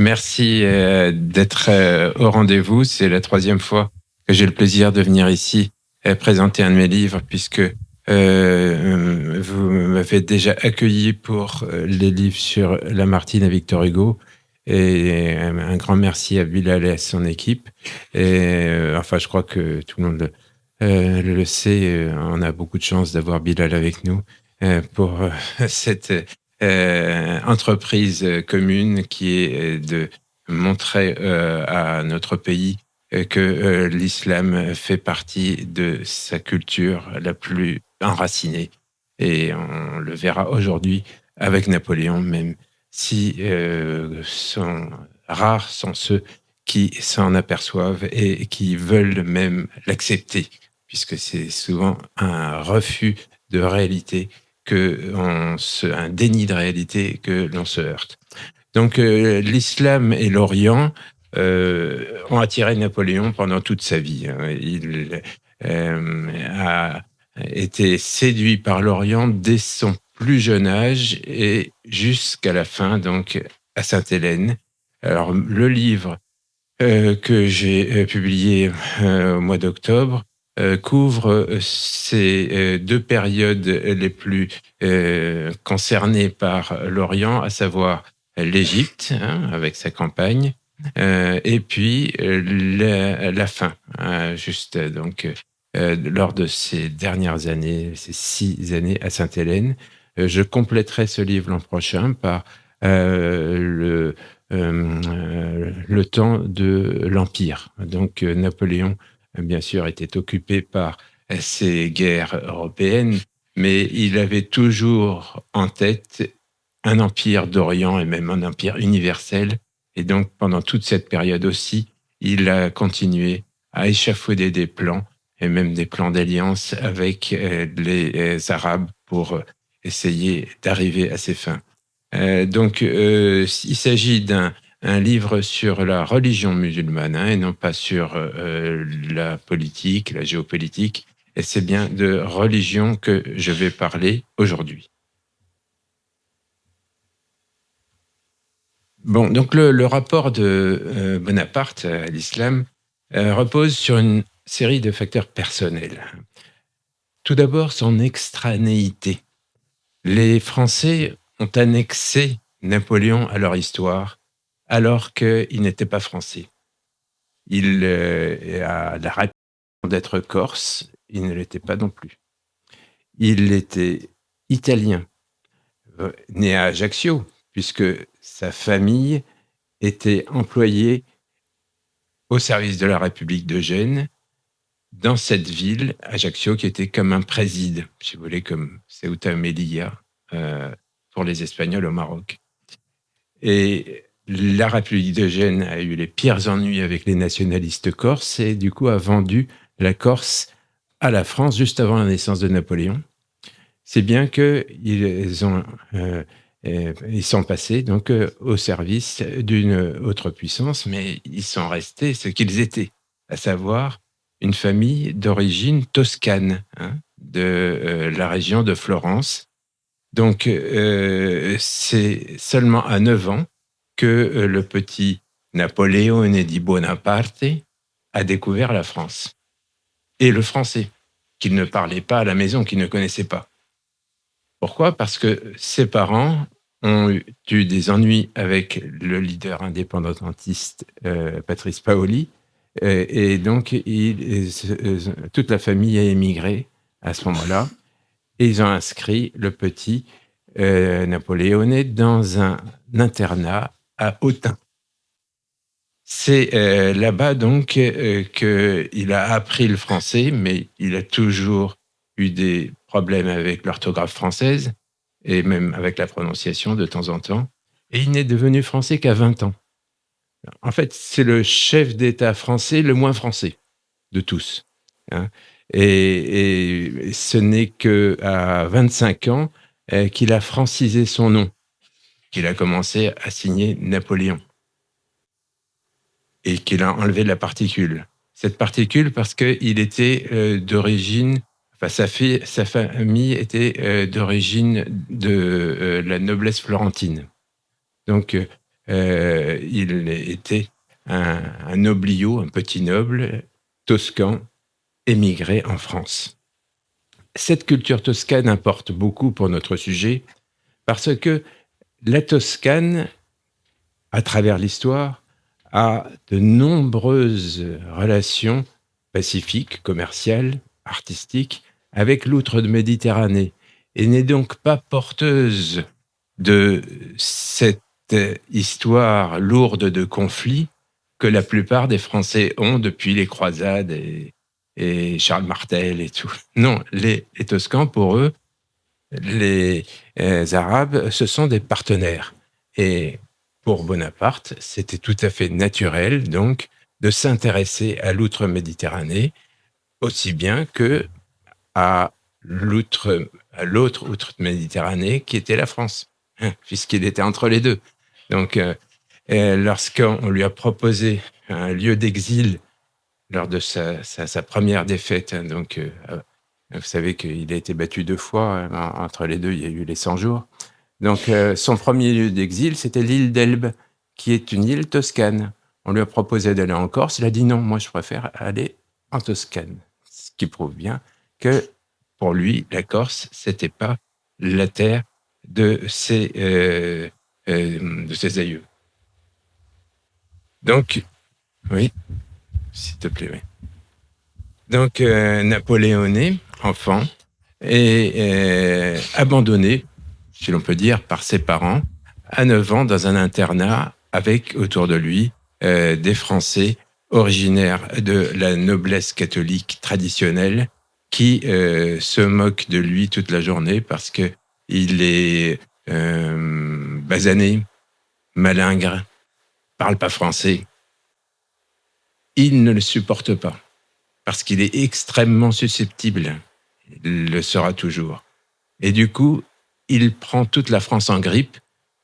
Merci d'être au rendez-vous. C'est la troisième fois que j'ai le plaisir de venir ici présenter un de mes livres, puisque vous m'avez déjà accueilli pour les livres sur Lamartine et Victor Hugo. Et un grand merci à Bilal et à son équipe. Et enfin, je crois que tout le monde le sait. On a beaucoup de chance d'avoir Bilal avec nous pour cette entreprise commune qui est de montrer à notre pays que l'islam fait partie de sa culture la plus enracinée. Et on le verra aujourd'hui avec Napoléon, même si rares sont ceux qui s'en aperçoivent et qui veulent même l'accepter, puisque c'est souvent un refus de réalité, un déni de réalité que l'on se heurte. Donc l'islam et l'Orient ont attiré Napoléon pendant toute sa vie. Il a été séduit par l'Orient dès son plus jeune âge et jusqu'à la fin, donc à Sainte-Hélène. Alors le livre que j'ai publié au mois d'octobre couvre ces deux périodes les plus concernées par l'Orient, à savoir l'Égypte, avec sa campagne, et puis la fin, juste donc lors de ces dernières années, ces 6 années à Sainte-Hélène. Je compléterai ce livre l'an prochain par le temps de l'Empire. Donc Napoléon, bien sûr, était occupé par ces guerres européennes, mais il avait toujours en tête un empire d'Orient et même un empire universel. Et donc, pendant toute cette période aussi, il a continué à échafauder des plans, et même des plans d'alliance avec les Arabes pour essayer d'arriver à ses fins. Donc, il s'agit d'un livre sur la religion musulmane, et non pas sur la politique, la géopolitique. Et c'est bien de religion que je vais parler aujourd'hui. Bon, donc le rapport de Bonaparte à l'islam repose sur une série de facteurs personnels. Tout d'abord, son extranéité. Les Français ont annexé Napoléon à leur histoire, alors qu'il n'était pas français. Il a la réputation d'être corse, il ne l'était pas non plus. Il était italien, né à Ajaccio, puisque sa famille était employée au service de la République de Gênes, dans cette ville, Ajaccio, qui était comme un préside, si vous voulez, comme Ceuta Melilla pour les Espagnols au Maroc. Et la République de Gênes a eu les pires ennuis avec les nationalistes corses et du coup a vendu la Corse à la France juste avant la naissance de Napoléon. C'est bien qu'ils sont passés donc au service d'une autre puissance, mais ils sont restés ce qu'ils étaient, à savoir une famille d'origine toscane, de la région de Florence. Donc, c'est seulement à 9 ans que le petit Napoleone di Bonaparte a découvert la France. Et le français, qu'il ne parlait pas à la maison, qu'il ne connaissait pas. Pourquoi ? Parce que ses parents ont eu des ennuis avec le leader indépendantiste Patrice Paoli, et donc toute la famille a émigré à ce moment-là, et ils ont inscrit le petit Napoléon dans un internat à Autun. C'est là-bas donc qu'il a appris le français, mais il a toujours eu des problèmes avec l'orthographe française et même avec la prononciation de temps en temps. Et il n'est devenu français qu'à 20 ans. En fait, c'est le chef d'État français le moins français de tous. Et ce n'est qu'à 25 ans qu'il a francisé son nom, qu'il a commencé à signer Napoléon. Et qu'il a enlevé la particule. Cette particule parce qu'il était d'origine, enfin sa famille était d'origine de la noblesse florentine. Donc il était un nobliau, un petit noble toscan émigré en France. Cette culture toscane importe beaucoup pour notre sujet parce que la Toscane, à travers l'histoire, a de nombreuses relations pacifiques, commerciales, artistiques avec l'outre-Méditerranée et n'est donc pas porteuse de cette histoire lourde de conflits que la plupart des Français ont depuis les croisades et Charles Martel et tout. Non, les Toscans, pour eux, les Arabes, ce sont des partenaires. Et pour Bonaparte, c'était tout à fait naturel, donc, de s'intéresser à l'outre-Méditerranée, aussi bien que à l'autre outre-Méditerranée, qui était la France, puisqu'il était entre les deux. Donc, lorsqu'on lui a proposé un lieu d'exil lors de sa première défaite, donc, vous savez qu'il a été battu 2 fois, entre les deux, il y a eu les 100 jours. Donc, son premier lieu d'exil, c'était l'île d'Elbe, qui est une île toscane. On lui a proposé d'aller en Corse, il a dit non, moi je préfère aller en Toscane. Ce qui prouve bien que pour lui, la Corse, c'était pas la terre de ses aïeux. Donc, oui, s'il te plaît, oui. Donc, Napoléon, enfant, est abandonné, si l'on peut dire, par ses parents, à 9 ans, dans un internat, avec autour de lui des Français originaires de la noblesse catholique traditionnelle qui se moquent de lui toute la journée parce que il est basané, malingre, parle pas français. Il ne le supporte pas parce qu'il est extrêmement susceptible. Il le sera toujours. Et du coup, il prend toute la France en grippe.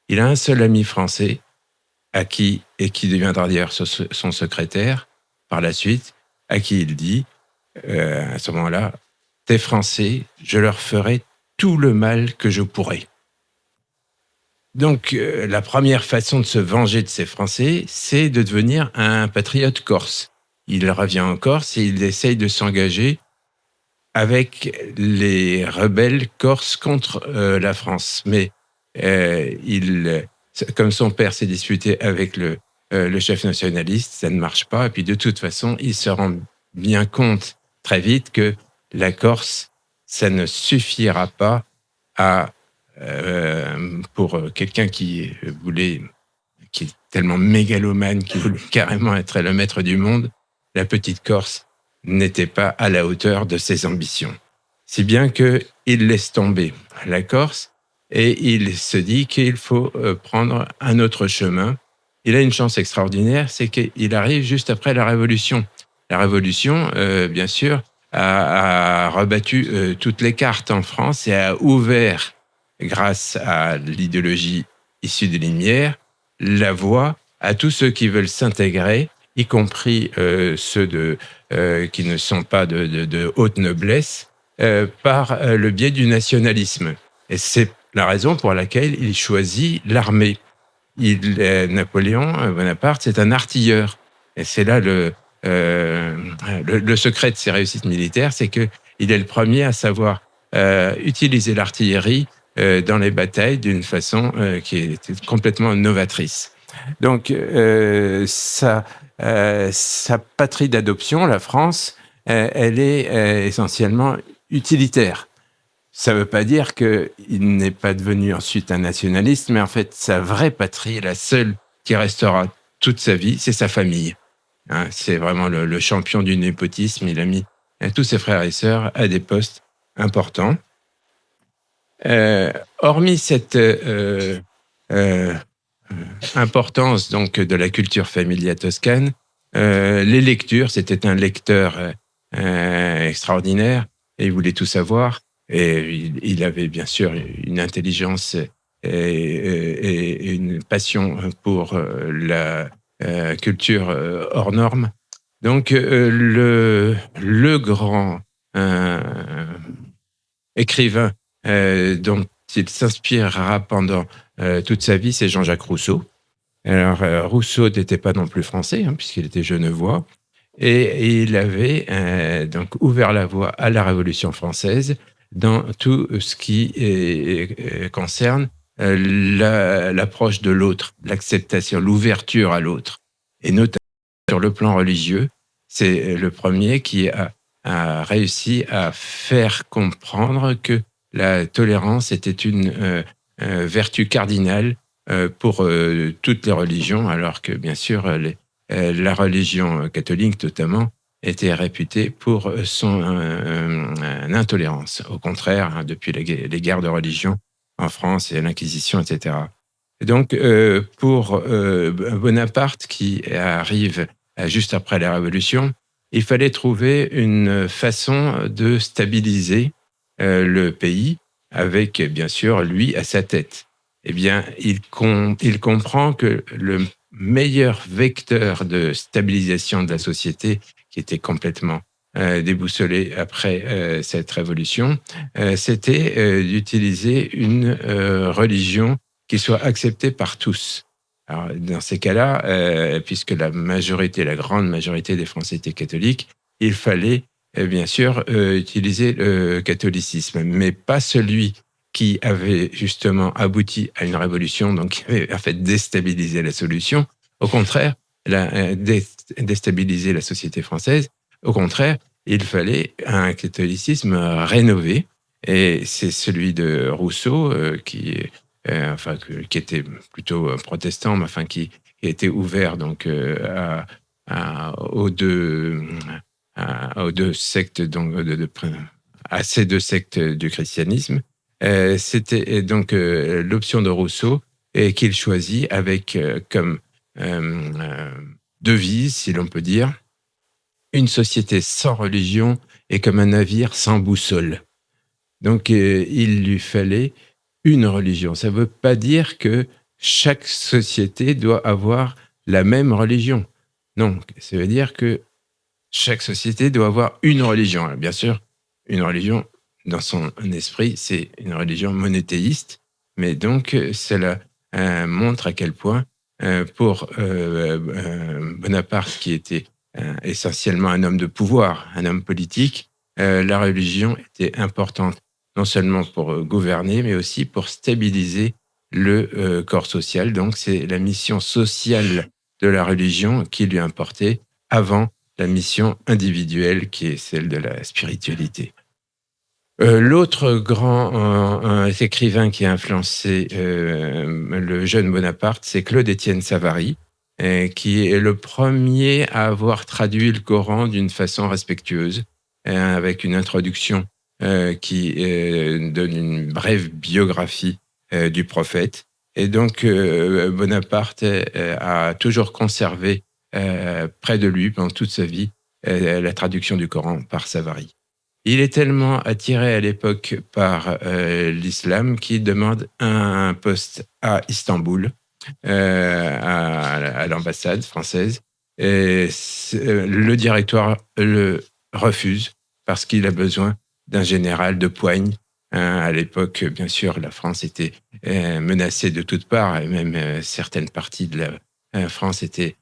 Il a un seul ami français et qui deviendra d'ailleurs son secrétaire par la suite, à qui il dit, à ce moment-là, tes Français, je leur ferai tout le mal que je pourrai. Donc, la première façon de se venger de ces Français, c'est de devenir un patriote corse. Il revient en Corse et il essaye de s'engager avec les rebelles corses contre la France. Mais comme son père s'est disputé avec le chef nationaliste, ça ne marche pas. Et puis de toute façon, il se rend bien compte très vite que la Corse, ça ne suffira pas pour quelqu'un qui est tellement mégalomane, qui voulait carrément être le maître du monde, la petite Corse n'était pas à la hauteur de ses ambitions. Si bien qu'il laisse tomber la Corse et il se dit qu'il faut prendre un autre chemin. Il a une chance extraordinaire, c'est qu'il arrive juste après la Révolution. La Révolution, bien sûr, a rebattu toutes les cartes en France et a ouvert, grâce à l'idéologie issue des Lumières, la voie à tous ceux qui veulent s'intégrer, y compris ceux qui ne sont pas de haute noblesse, par le biais du nationalisme. Et c'est la raison pour laquelle il choisit l'armée. Napoléon Bonaparte, c'est un artilleur. Et c'est là le secret de ses réussites militaires, c'est qu'il est le premier à savoir utiliser l'artillerie dans les batailles d'une façon qui est complètement novatrice. Donc, sa patrie d'adoption, la France, elle est essentiellement utilitaire. Ça ne veut pas dire qu'il n'est pas devenu ensuite un nationaliste, mais en fait, sa vraie patrie, la seule qui restera toute sa vie, c'est sa famille. Hein, c'est vraiment le champion du népotisme. Il a mis tous ses frères et sœurs à des postes importants. Hormis cette importance donc de la culture familiale toscane, les lectures, c'était un lecteur extraordinaire et il voulait tout savoir. Et il avait bien sûr une intelligence et une passion pour la culture hors norme. Donc le grand écrivain dont il s'inspirera pendant toute sa vie, c'est Jean-Jacques Rousseau. Alors, Rousseau n'était pas non plus français, hein, puisqu'il était genevois et il avait, donc ouvert la voie à la Révolution française dans tout ce qui concerne, l'approche de l'autre, l'acceptation, l'ouverture à l'autre et notamment sur le plan religieux. C'est le premier qui a réussi à faire comprendre que la tolérance était une, vertu cardinale pour toutes les religions, alors que bien sûr la religion catholique notamment était réputée pour son intolérance. Au contraire, hein, depuis les guerres de religion en France et l'Inquisition, etc. Et donc, pour Bonaparte, qui arrive juste après la Révolution, il fallait trouver une façon de stabiliser le pays avec, bien sûr, lui à sa tête. Eh bien, il comprend que le meilleur vecteur de stabilisation de la société, qui était complètement déboussolée après cette révolution, c'était d'utiliser une religion qui soit acceptée par tous. Alors, dans ces cas-là, puisque la grande majorité des Français étaient catholiques, il fallait bien sûr utiliser le catholicisme, mais pas celui qui avait justement abouti à une révolution, donc qui avait en fait déstabilisé la solution. Au contraire, déstabiliser la société française. Au contraire, il fallait un catholicisme rénové, et c'est celui de Rousseau qui était plutôt protestant, mais enfin qui était ouvert donc aux deux aux deux sectes donc à ces deux sectes du christianisme. C'était donc l'option de Rousseau et qu'il choisit avec comme devise, si l'on peut dire, une société sans religion est comme un navire sans boussole. Donc, il lui fallait une religion. Ça ne veut pas dire que chaque société doit avoir la même religion. Non, ça veut dire que chaque société doit avoir une religion. Alors, bien sûr, une religion, dans son esprit, c'est une religion monothéiste, mais donc cela montre à quel point, pour Bonaparte, qui était essentiellement un homme de pouvoir, un homme politique, la religion était importante, non seulement pour gouverner, mais aussi pour stabiliser le corps social. Donc, c'est la mission sociale de la religion qui lui importait avant la mission individuelle qui est celle de la spiritualité. L'autre grand écrivain qui a influencé le jeune Bonaparte, c'est Claude-Étienne Savary, qui est le premier à avoir traduit le Coran d'une façon respectueuse, avec une introduction qui donne une brève biographie du prophète. Et donc, Bonaparte a toujours conservé près de lui pendant toute sa vie la traduction du Coran par Savary. Il est tellement attiré à l'époque par l'islam qu'il demande un poste à Istanbul, à l'ambassade française. Et le directoire le refuse parce qu'il a besoin d'un général de poigne. À l'époque, bien sûr, la France était menacée de toutes parts, et même certaines parties de la France étaient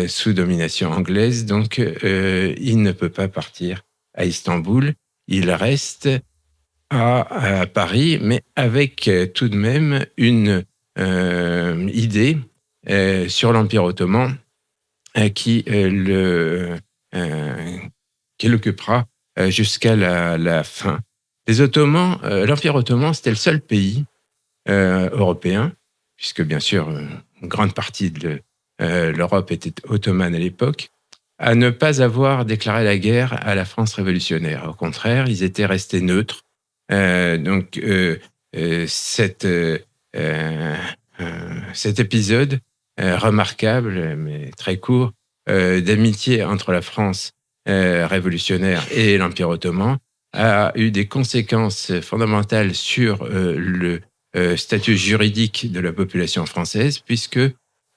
sous domination anglaise. Donc, il ne peut pas partir à Istanbul. Il reste à Paris, mais avec tout de même une idée sur l'Empire ottoman qui l'occupera jusqu'à la fin. Les Ottomans, l'Empire ottoman, c'était le seul pays européen, puisque bien sûr, une grande partie de l'Europe était ottomane à l'époque, à ne pas avoir déclaré la guerre à la France révolutionnaire. Au contraire, ils étaient restés neutres. Donc, cet épisode remarquable, mais très court, d'amitié entre la France révolutionnaire et l'Empire ottoman a eu des conséquences fondamentales sur le statut juridique de la population française, puisque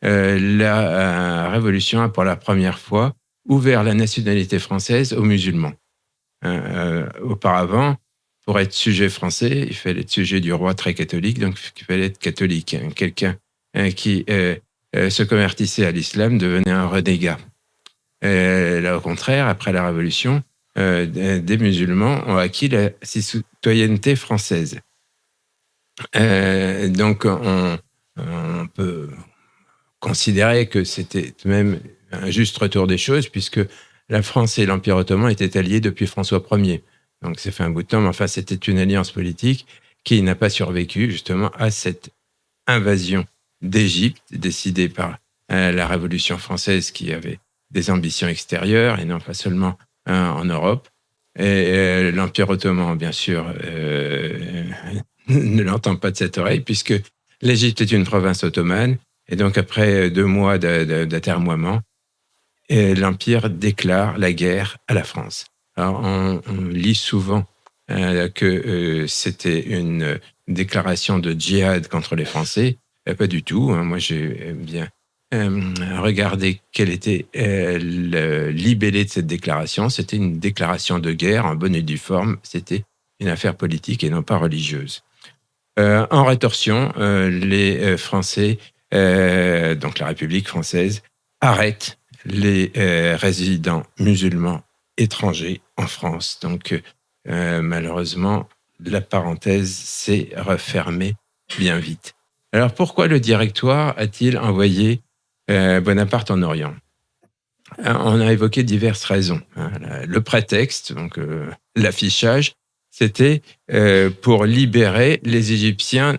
la Révolution a pour la première fois ouvert la nationalité française aux musulmans. Auparavant, pour être sujet français, il fallait être sujet du roi très catholique, donc il fallait être catholique. Quelqu'un qui se convertissait à l'islam devenait un renégat. Là, au contraire, après la Révolution, des musulmans ont acquis la citoyenneté française. Donc, on peut considérer que c'était même un juste retour des choses, puisque la France et l'Empire ottoman étaient alliés depuis François Ier. Donc, ça fait un bout de temps, mais enfin, c'était une alliance politique qui n'a pas survécu justement à cette invasion d'Égypte décidée par la Révolution française qui avait des ambitions extérieures et non pas seulement en Europe. Et l'Empire ottoman, bien sûr, ne l'entend pas de cette oreille, puisque l'Égypte est une province ottomane. Et donc, après 2 mois d'atermoiement, l'Empire déclare la guerre à la France. Alors, on lit souvent que c'était une déclaration de djihad contre les Français. Pas du tout. Hein. Moi, j'ai bien regardé quel était le libellé de cette déclaration. C'était une déclaration de guerre en bonne et due forme. C'était une affaire politique et non pas religieuse. En rétorsion, les Français, donc la République française, arrête les résidents musulmans étrangers en France. Donc, malheureusement, la parenthèse s'est refermée bien vite. Alors, pourquoi le Directoire a-t-il envoyé Bonaparte en Orient ? On a évoqué diverses raisons. Hein. Le prétexte, donc l'affichage, c'était pour libérer les Égyptiens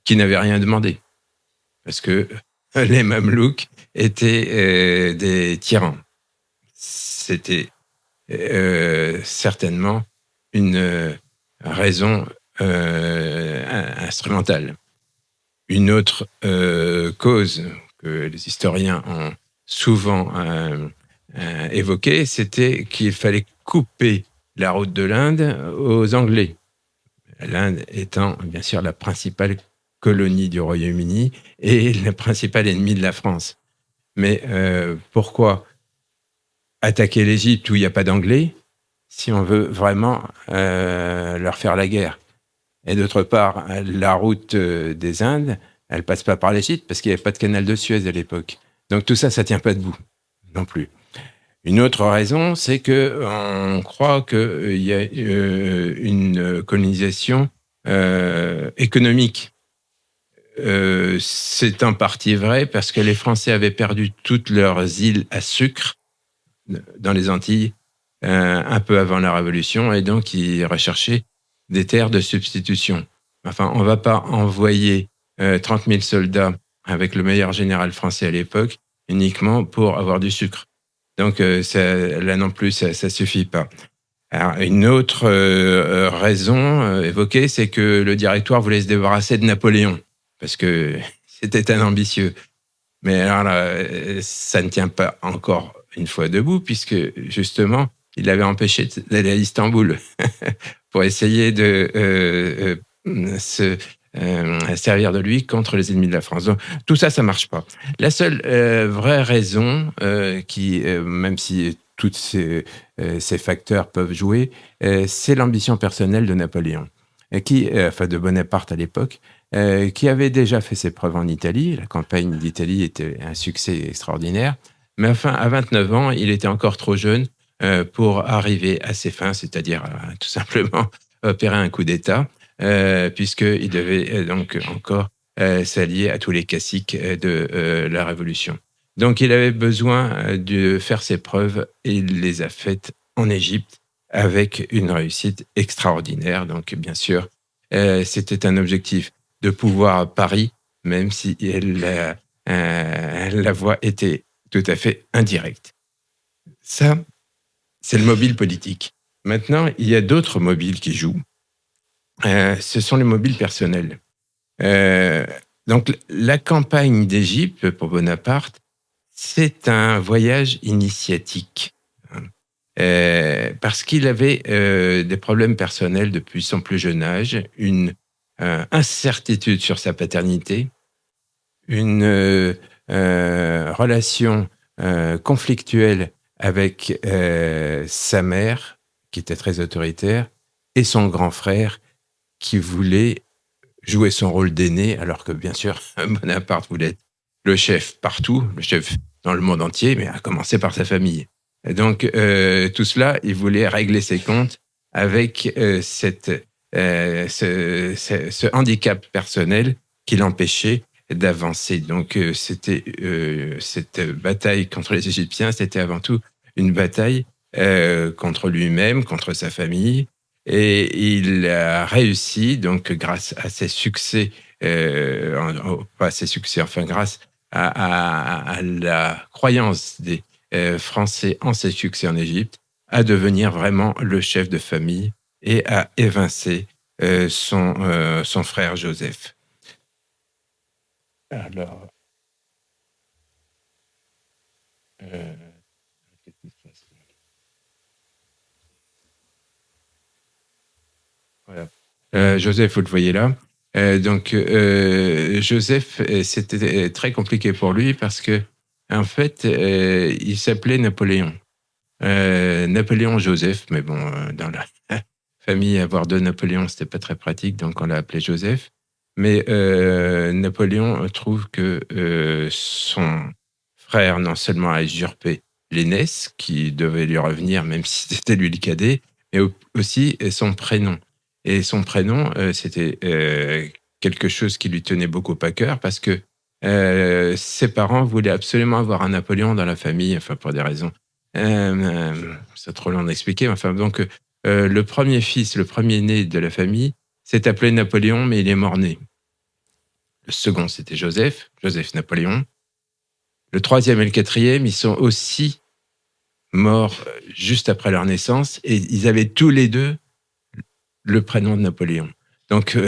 qui n'avaient rien demandé. Parce que les Mamelouks étaient des tyrans. C'était certainement une raison instrumentale. Une autre cause que les historiens ont souvent évoquée, c'était qu'il fallait couper la route de l'Inde aux Anglais. L'Inde étant bien sûr la principale colonie du Royaume-Uni et le principal ennemi de la France. Mais pourquoi attaquer l'Égypte où il n'y a pas d'Anglais si on veut vraiment leur faire la guerre ? Et d'autre part, la route des Indes, elle ne passe pas par l'Égypte parce qu'il n'y avait pas de canal de Suez à l'époque. Donc tout ça, ça ne tient pas debout non plus. Une autre raison, c'est qu'on croit qu'il y a une colonisation économique. C'est en partie vrai parce que les Français avaient perdu toutes leurs îles à sucre dans les Antilles un peu avant la Révolution et donc ils recherchaient des terres de substitution. Enfin, on ne va pas envoyer 30 000 soldats avec le meilleur général français à l'époque uniquement pour avoir du sucre. Donc là non plus, ça ne suffit pas. Alors, une autre raison évoquée, c'est que le Directoire voulait se débarrasser de Napoléon, parce que c'était un ambitieux. Mais alors là, ça ne tient pas encore une fois debout, puisque justement, il avait empêché d'aller à Istanbul pour essayer de se servir de lui contre les ennemis de la France. Donc, tout ça, ça ne marche pas. La seule vraie raison, même si tous ces facteurs peuvent jouer, c'est l'ambition personnelle de Napoléon, de Bonaparte à l'époque, qui avait déjà fait ses preuves en Italie. La campagne d'Italie était un succès extraordinaire. Mais enfin, à 29 ans, il était encore trop jeune pour arriver à ses fins, c'est-à-dire tout simplement opérer un coup d'État, puisqu'il devait donc encore s'allier à tous les caciques de la Révolution. Donc, il avait besoin de faire ses preuves et il les a faites en Égypte avec une réussite extraordinaire. Donc, bien sûr, c'était un objectif de pouvoir à Paris, même si la voie était tout à fait indirecte. Ça, c'est le mobile politique. Maintenant, il y a d'autres mobiles qui jouent. Ce sont les mobiles personnels. Donc, la campagne d'Égypte pour Bonaparte, c'est un voyage initiatique. Parce qu'il avait des problèmes personnels depuis son plus jeune âge, une incertitude sur sa paternité, une relation conflictuelle avec sa mère, qui était très autoritaire, et son grand frère, qui voulait jouer son rôle d'aîné, alors que bien sûr, Bonaparte voulait être le chef partout, le chef dans le monde entier, mais à commencer par sa famille. Et donc, tout cela, il voulait régler ses comptes avec ce handicap personnel qui l'empêchait d'avancer. Donc, c'était cette bataille contre les Égyptiens, c'était avant tout une bataille contre lui-même, contre sa famille. Et il a réussi, donc grâce à ses succès, pas ses succès, enfin grâce à la croyance des Français en ses succès en Égypte, à devenir vraiment le chef de famille et à évincer son frère Joseph. Alors, euh, qu'est-ce qui se passe? Voilà. Joseph, vous le voyez là. Donc, Joseph, c'était très compliqué pour lui parce que, en fait, il s'appelait Napoléon. Napoléon Joseph, mais bon, dans la famille, avoir deux Napoléons, c'était pas très pratique, donc on l'a appelé Joseph. Mais Napoléon trouve que son frère, non seulement a usurpé l'aînesse, qui devait lui revenir, même si c'était lui le cadet, mais aussi son prénom. Et son prénom, c'était quelque chose qui lui tenait beaucoup à cœur parce que ses parents voulaient absolument avoir un Napoléon dans la famille, enfin pour des raisons c'est trop long d'expliquer. Enfin, donc, le premier fils, le premier-né de la famille, s'est appelé Napoléon, mais il est mort-né. Le second, c'était Joseph, Joseph Napoléon. Le troisième et le quatrième, ils sont aussi morts juste après leur naissance, et ils avaient tous les deux le prénom de Napoléon. Donc,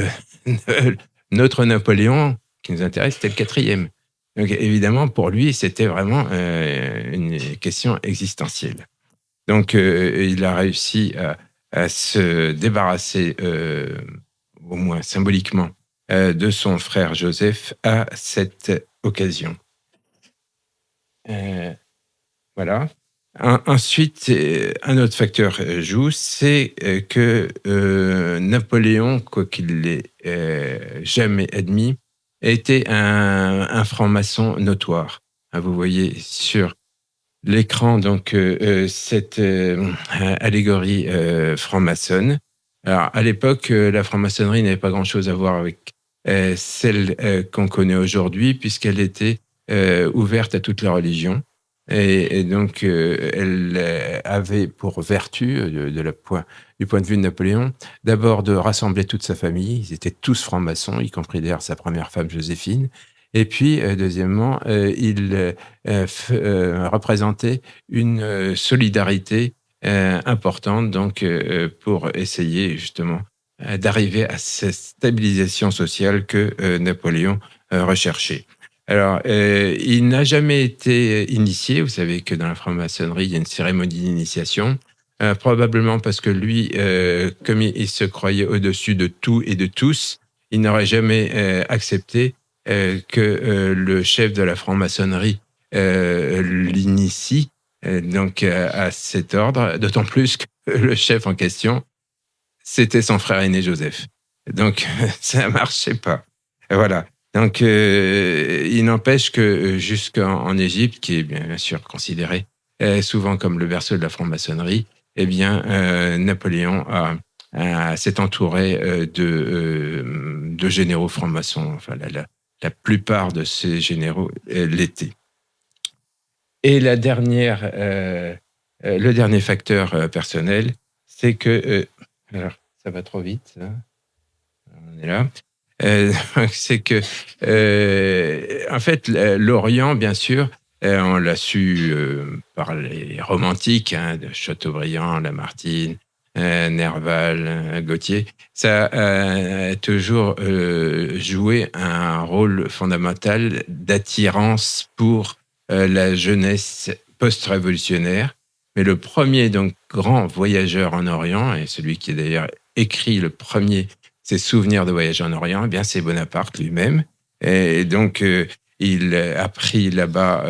notre Napoléon, qui nous intéresse, c'était le quatrième. Donc, évidemment, pour lui, c'était vraiment une question existentielle. Donc, il a réussi à se débarrasser, au moins symboliquement, de son frère Joseph à cette occasion. Voilà. Ensuite, un autre facteur joue, c'est que Napoléon, quoi qu'il l'ait jamais admis, était un franc-maçon notoire. Ah, vous voyez sur l'écran, donc, cette allégorie franc-maçonne. Alors, à l'époque, la franc-maçonnerie n'avait pas grand-chose à voir avec celle qu'on connaît aujourd'hui, puisqu'elle était ouverte à toutes les religions. Et donc, elle avait pour vertu, du point de vue de Napoléon, d'abord de rassembler toute sa famille. Ils étaient tous francs-maçons, y compris d'ailleurs sa première femme Joséphine. Et puis, deuxièmement, il représentait une solidarité importante, donc, pour essayer justement d'arriver à cette stabilisation sociale que Napoléon recherchait. Alors, il n'a jamais été initié. Vous savez que dans la franc-maçonnerie, il y a une cérémonie d'initiation. Probablement parce que lui, comme il se croyait au-dessus de tout et de tous, il n'aurait jamais accepté que le chef de la franc-maçonnerie l'initie donc à cet ordre, d'autant plus que le chef en question, c'était son frère aîné Joseph. Donc, ça ne marchait pas. Voilà. Donc, il n'empêche que jusqu'en Égypte, qui est bien sûr considéré souvent comme le berceau de la franc-maçonnerie, eh bien, Napoléon s'est entouré de généraux francs-maçons. Enfin, la plupart de ces généraux l'étaient. Et le dernier facteur personnel, c'est que... alors, ça va trop vite, hein. On est là. C'est que, en fait, l'Orient, bien sûr, on l'a su par les romantiques, hein, de Chateaubriand, Lamartine, Nerval, Gautier. Ça a toujours joué un rôle fondamental d'attirance pour la jeunesse post-révolutionnaire. Mais le premier donc grand voyageur en Orient, et celui qui a d'ailleurs écrit le premier ses souvenirs de voyage en Orient, eh bien c'est Bonaparte lui-même. Et donc il a pris là-bas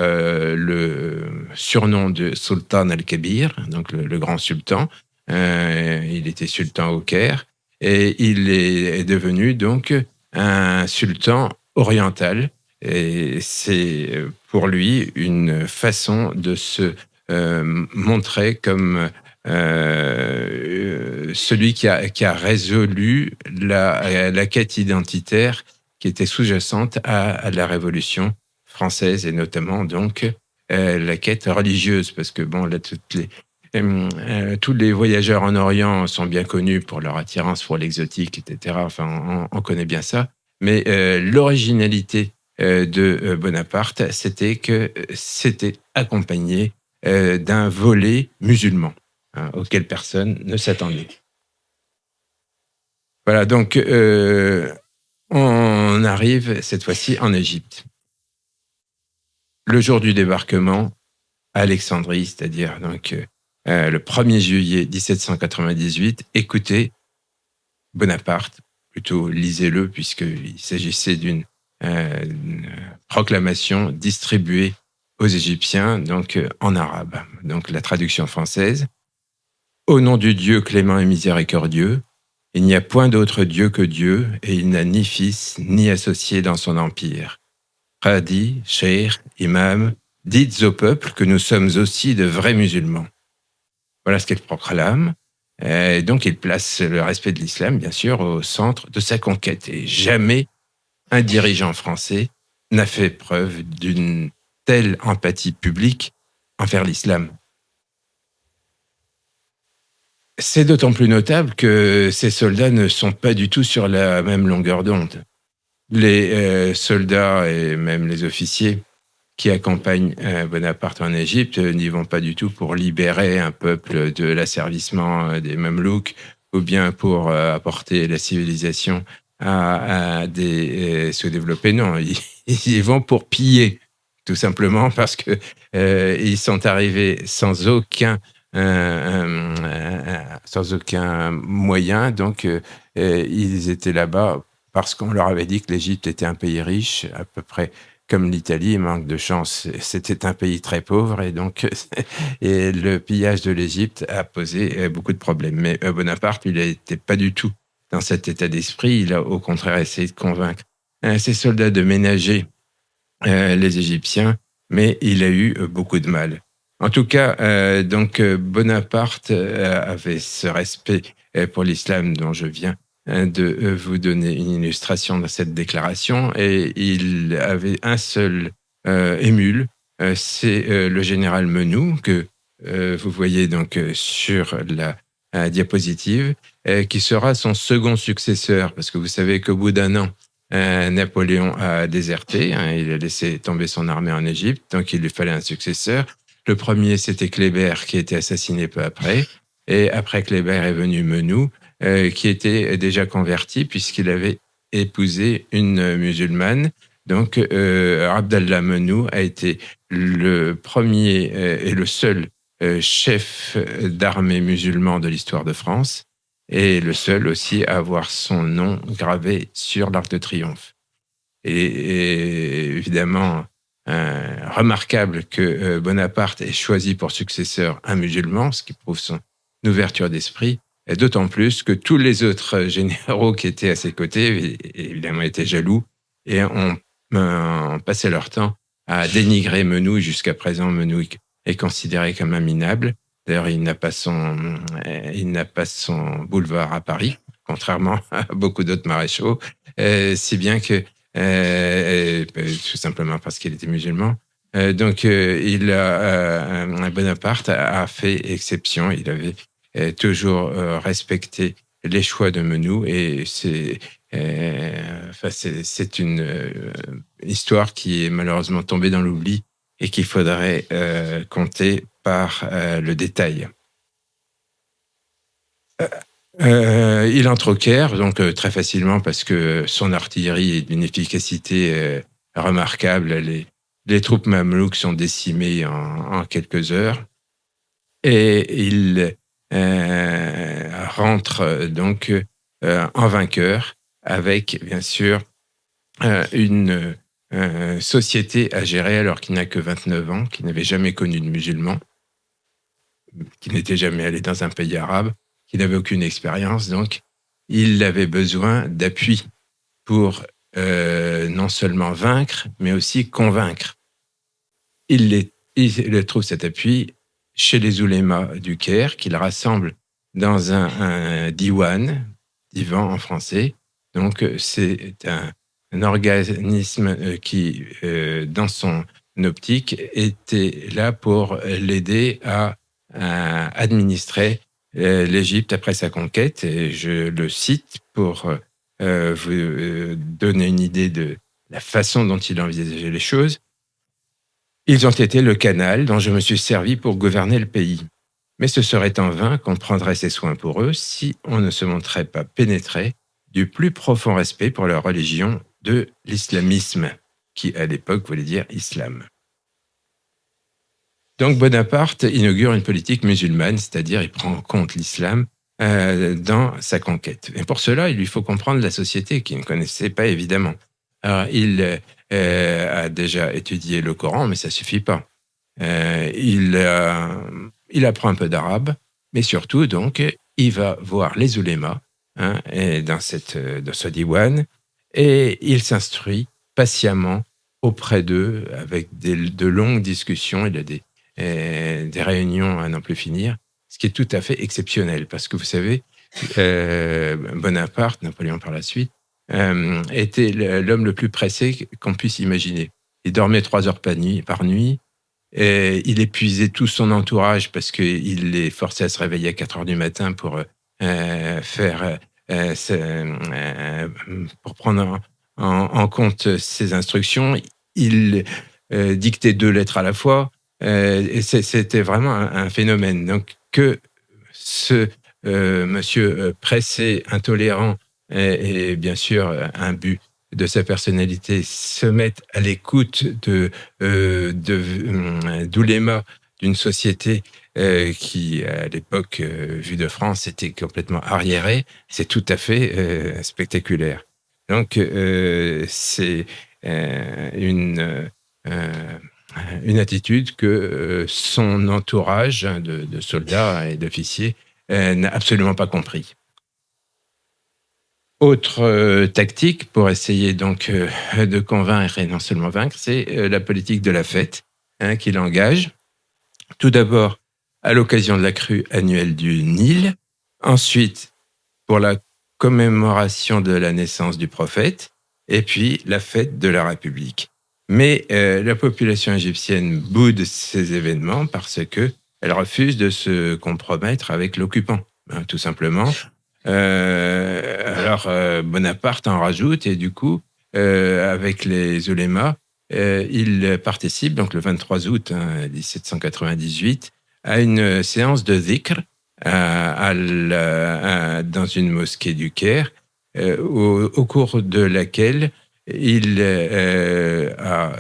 le surnom de Sultan al-Kabir, donc le grand sultan. Il était sultan au Caire et il est devenu donc un sultan oriental. et c'est, pour lui une façon de se, montrer comme, celui qui a résolu la quête identitaire qui était sous-jacente à la Révolution française et notamment donc, la quête religieuse. Parce que bon, là, tous les voyageurs en Orient sont bien connus pour leur attirance pour l'exotique, et cetera. Enfin, on connaît bien ça. Mais, l'originalité, de, Bonaparte, c'était que, c'était accompagné, d'un volet musulman, hein, auquel personne ne s'attendait. Voilà donc, on arrive cette fois-ci en Égypte. Le jour du débarquement à Alexandrie, c'est-à-dire donc, le 1er juillet 1798, écoutez Bonaparte, plutôt lisez-le puisqu'il s'agissait d'une proclamation distribuée aux Égyptiens, donc, en arabe. Donc la traduction française: «Au nom du Dieu clément et miséricordieux, il n'y a point d'autre Dieu que Dieu, et il n'a ni fils ni associé dans son empire. Qadi, cheikh, imam, dites au peuple que nous sommes aussi de vrais musulmans.» Voilà ce qu'il proclame. Et donc il place le respect de l'islam, bien sûr, au centre de sa conquête. Et jamais un dirigeant français n'a fait preuve d'une telle empathie publique envers l'islam. C'est d'autant plus notable que ces soldats ne sont pas du tout sur la même longueur d'onde. Les, soldats et même les officiers qui accompagnent, Bonaparte en Égypte, n'y vont pas du tout pour libérer un peuple de l'asservissement, des Mamelouks, ou bien pour, apporter la civilisation à des, sous-développés. Non, ils y vont pour piller, tout simplement parce que, ils sont arrivés sans aucun moyen. Donc, ils étaient là-bas parce qu'on leur avait dit que l'Égypte était un pays riche, à peu près comme l'Italie. Manque de chance, c'était un pays très pauvre, et donc et le pillage de l'Égypte a posé, beaucoup de problèmes. Mais, Bonaparte, il n'était pas du tout dans cet état d'esprit. Il a au contraire essayé de convaincre, ses soldats de ménager, les Égyptiens, mais il a eu, beaucoup de mal. En tout cas, donc, Bonaparte, avait ce respect, pour l'islam dont je viens, de, vous donner une illustration dans cette déclaration, et il avait un seul, émule, c'est, le général Menou que, vous voyez donc, sur la, diapositive, qui sera son second successeur. Parce que vous savez qu'au bout d'un an, Napoléon a déserté, hein, il a laissé tomber son armée en Égypte, donc il lui fallait un successeur. Le premier, c'était Kléber, qui a été assassiné peu après. Et après Kléber est venu Menou, qui était déjà converti puisqu'il avait épousé une musulmane. Donc, Abdallah Menou a été le premier, et le seul, chef d'armée musulman de l'histoire de France, et le seul aussi à avoir son nom gravé sur l'Arc de Triomphe. Et évidemment, remarquable que, Bonaparte ait choisi pour successeur un musulman, ce qui prouve son ouverture d'esprit, et d'autant plus que tous les autres généraux qui étaient à ses côtés, évidemment, étaient jaloux et ont passé leur temps à dénigrer Menou. Jusqu'à présent, Menou est considéré comme un minable. D'ailleurs, il n'a pas son boulevard à Paris, contrairement à beaucoup d'autres maréchaux, si bien que, tout simplement parce qu'il était musulman. Donc, Bonaparte a fait exception. Il avait, toujours, respecté les choix de Menou, et c'est une, histoire qui est malheureusement tombée dans l'oubli et qu'il faudrait, compter par, le détail. Il entre au Caire, donc, très facilement, parce que son artillerie est d'une efficacité, remarquable. Les troupes mamelouks sont décimées en quelques heures, et il, rentre donc, en vainqueur, avec bien sûr, une, société à gérer, alors qu'il n'a que 29 ans, qu'il n'avait jamais connu de musulman, qui n'était jamais allé dans un pays arabe, qui n'avait aucune expérience. Donc il avait besoin d'appui pour, non seulement vaincre, mais aussi convaincre. Il trouve cet appui chez les oulémas du Caire, qu'il rassemble dans un diwan, divan en français. Donc, c'est un organisme qui, dans son optique, était là pour l'aider à administrer l'Égypte après sa conquête. Et je le cite pour vous donner une idée de la façon dont il envisageait les choses. Ils ont été le canal dont je me suis servi pour gouverner le pays. Mais ce serait en vain qu'on prendrait ses soins pour eux si on ne se montrait pas pénétré du plus profond respect pour leur religion de l'islamisme, qui à l'époque voulait dire islam. Donc Bonaparte inaugure une politique musulmane, c'est-à-dire il prend en compte l'islam dans sa conquête. Et pour cela, il lui faut comprendre la société qu'il ne connaissait pas évidemment. Alors, il a déjà étudié le Coran, mais ça suffit pas. Il apprend un peu d'arabe, mais surtout, donc, il va voir les oulémas et dans ce diwan, et il s'instruit patiemment auprès d'eux avec de longues discussions. Il a des réunions à n'en plus finir, ce qui est tout à fait exceptionnel, parce que vous savez, Bonaparte, Napoléon par la suite, était l'homme le plus pressé qu'on puisse imaginer. Il dormait 3 heures par nuit, et il épuisait tout son entourage parce qu'il les forçait à se réveiller à 4 heures du matin pour pour prendre en compte ses instructions. Il dictait 2 lettres à la fois, et c'était vraiment un phénomène. Donc que ce monsieur pressé, intolérant, et bien sûr un but de sa personnalité, se mette à l'écoute d'oulémas d'une société qui, à l'époque, vue de France, était complètement arriérée, c'est tout à fait spectaculaire. Donc, c'est une attitude que son entourage de soldats et d'officiers n'a absolument pas compris. Autre tactique pour essayer donc de convaincre et non seulement vaincre, c'est la politique de la fête qu'il engage. Tout d'abord à l'occasion de la crue annuelle du Nil, ensuite pour la commémoration de la naissance du prophète, et puis la fête de la République. Mais la population égyptienne boude ces événements parce qu'elle refuse de se compromettre avec l'occupant, tout simplement. Alors Bonaparte en rajoute, et du coup, avec les oulémas, il participe, donc le 23 août 1798, à une séance de dhikr dans une mosquée du Caire, au cours de laquelle il a,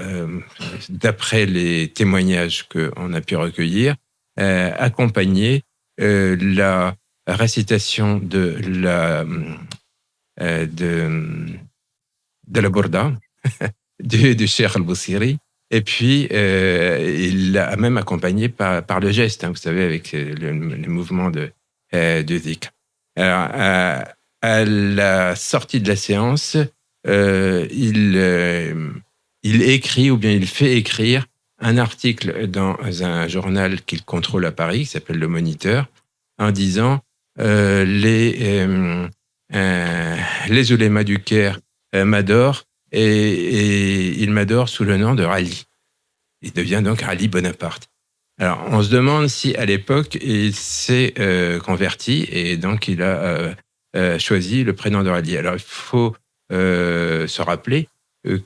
d'après les témoignages qu'on a pu recueillir, accompagné la récitation de la Bourda du Cheikh al-Bousiri, et puis il l'a même accompagné par le geste, vous savez, avec les mouvements de dhikr. Alors, à la sortie de la séance, il écrit, ou bien il fait écrire un article dans un journal qu'il contrôle à Paris, qui s'appelle Le Moniteur, en disant les oulémas du Caire m'adorent, et il m'adore sous le nom de Rali. Il devient donc Rali Bonaparte. Alors, on se demande si, à l'époque, il s'est converti, et donc il a choisi le prénom de Rali. Alors, il faut se rappeler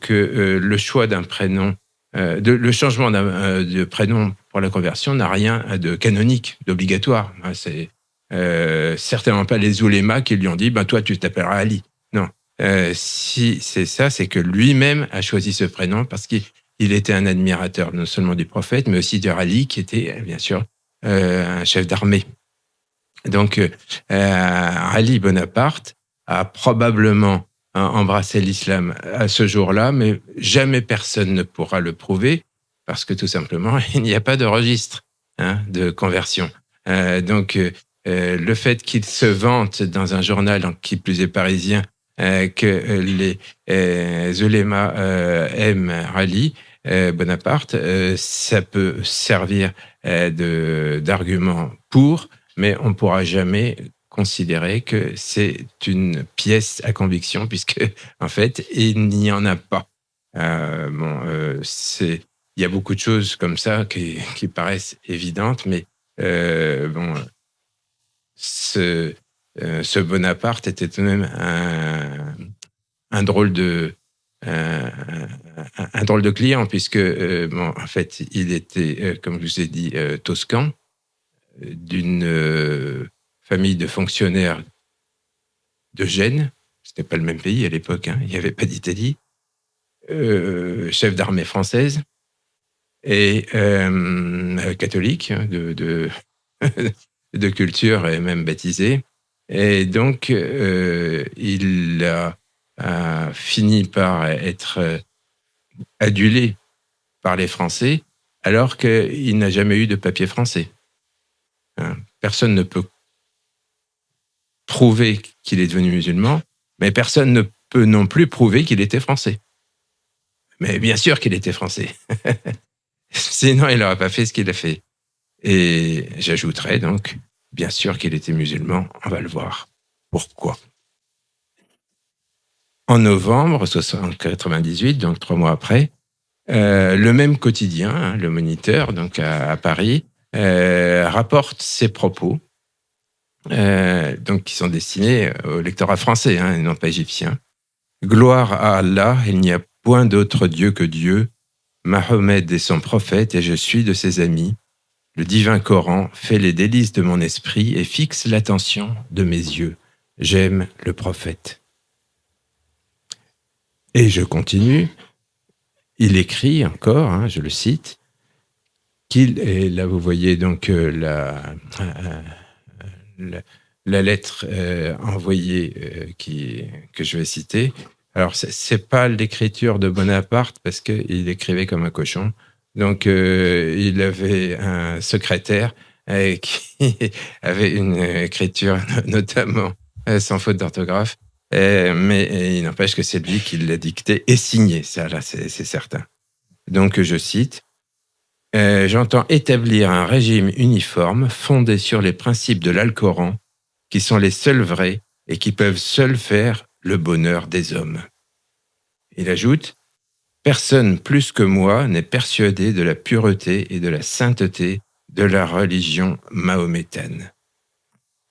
que le choix d'un prénom, le changement de prénom pour la conversion n'a rien de canonique, d'obligatoire. C'est certainement pas les oulémas qui lui ont dit toi, tu t'appelleras Ali. Non. Si c'est ça, c'est que lui-même a choisi ce prénom parce qu'il était un admirateur non seulement du prophète, mais aussi de Ali, qui était bien sûr un chef d'armée. Donc, Ali Bonaparte a probablement embrassé l'islam à ce jour-là, mais jamais personne ne pourra le prouver parce que tout simplement, il n'y a pas de registre de conversion. Donc, le fait qu'il se vante dans un journal, qui plus est parisien, que les ulémas aiment Ali Bonaparte, ça peut servir d'argument pour, mais on ne pourra jamais considérer que c'est une pièce à conviction, puisque en fait, il n'y en a pas. Bon, il y a beaucoup de choses comme ça qui paraissent évidentes, mais bon, ce Bonaparte était tout de même un drôle de un, un drôle de client, puisque bon, en fait, il était, comme je vous ai dit, toscan, d'une famille de fonctionnaires de Gênes. C'était pas le même pays à l'époque, hein, il n'y avait pas d'Italie. Chef d'armée française et catholique, hein, de culture et même baptisé. Et donc, il a fini par être adulé par les Français, alors qu'il n'a jamais eu de papier français. Hein. Personne ne peut prouver qu'il est devenu musulman, mais personne ne peut non plus prouver qu'il était français. Mais bien sûr qu'il était français. Sinon, il n'aurait pas fait ce qu'il a fait. Et j'ajouterais donc, bien sûr qu'il était musulman, on va le voir. Pourquoi? En novembre 1998, donc 3 mois après, le même quotidien, hein, Le Moniteur, donc à Paris, rapporte ses propos, donc qui sont destinés au lectorat français, hein, et non pas égyptien. Gloire à Allah, il n'y a point d'autre Dieu que Dieu. Mahomet est son prophète et je suis de ses amis. Le divin Coran fait les délices de mon esprit et fixe l'attention de mes yeux. J'aime le prophète. Et je continue. Il écrit encore, hein, je le cite, et là vous voyez donc la lettre envoyée que je vais citer. Alors, c'est pas l'écriture de Bonaparte parce qu'il écrivait comme un cochon. Donc, il avait un secrétaire qui avait une écriture notamment sans faute d'orthographe. Mais il n'empêche que c'est lui qui l'a dicté et signé, ça là, c'est certain. Donc, je cite, j'entends établir un régime uniforme fondé sur les principes de l'Alcoran, qui sont les seuls vrais et qui peuvent seuls faire le bonheur des hommes. Il ajoute, personne plus que moi n'est persuadé de la pureté et de la sainteté de la religion mahométane.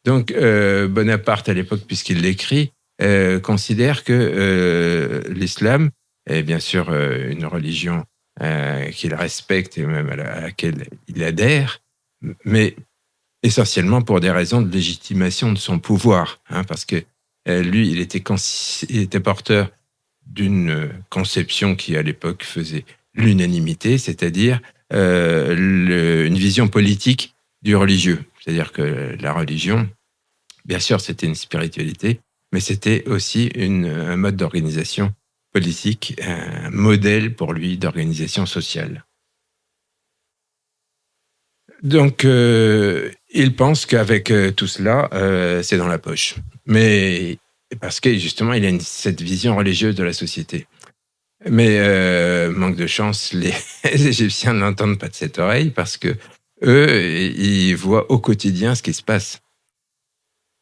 Donc, Bonaparte, à l'époque, puisqu'il l'écrit, considère que l'islam est bien sûr une religion qu'il respecte et même à laquelle il adhère, mais essentiellement pour des raisons de légitimation de son pouvoir, hein, parce que lui, il était porteur d'une conception qui, à l'époque, faisait l'unanimité, c'est-à-dire une vision politique du religieux. C'est-à-dire que la religion, bien sûr, c'était une spiritualité, mais c'était aussi un mode d'organisation politique, un modèle pour lui d'organisation sociale. Donc, il pense qu'avec tout cela, c'est dans la poche. Mais parce que justement, il a cette vision religieuse de la société. Mais manque de chance, les Égyptiens ne l'entendent pas de cette oreille parce que eux, ils voient au quotidien ce qui se passe.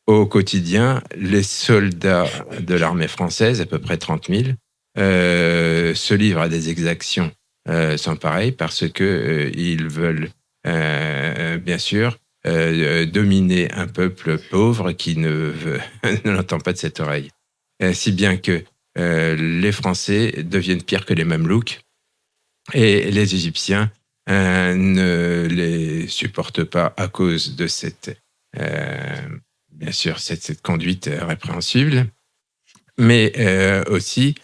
Au quotidien, les soldats de l'armée française, à peu près 30 000, se livrent à des exactions sans pareil parce que ils veulent bien sûr dominer un peuple pauvre qui ne l'entend pas de cette oreille. Si bien que les Français deviennent pires que les Mamelouks et les Égyptiens ne les supportent pas à cause de bien sûr, cette conduite répréhensible, mais aussi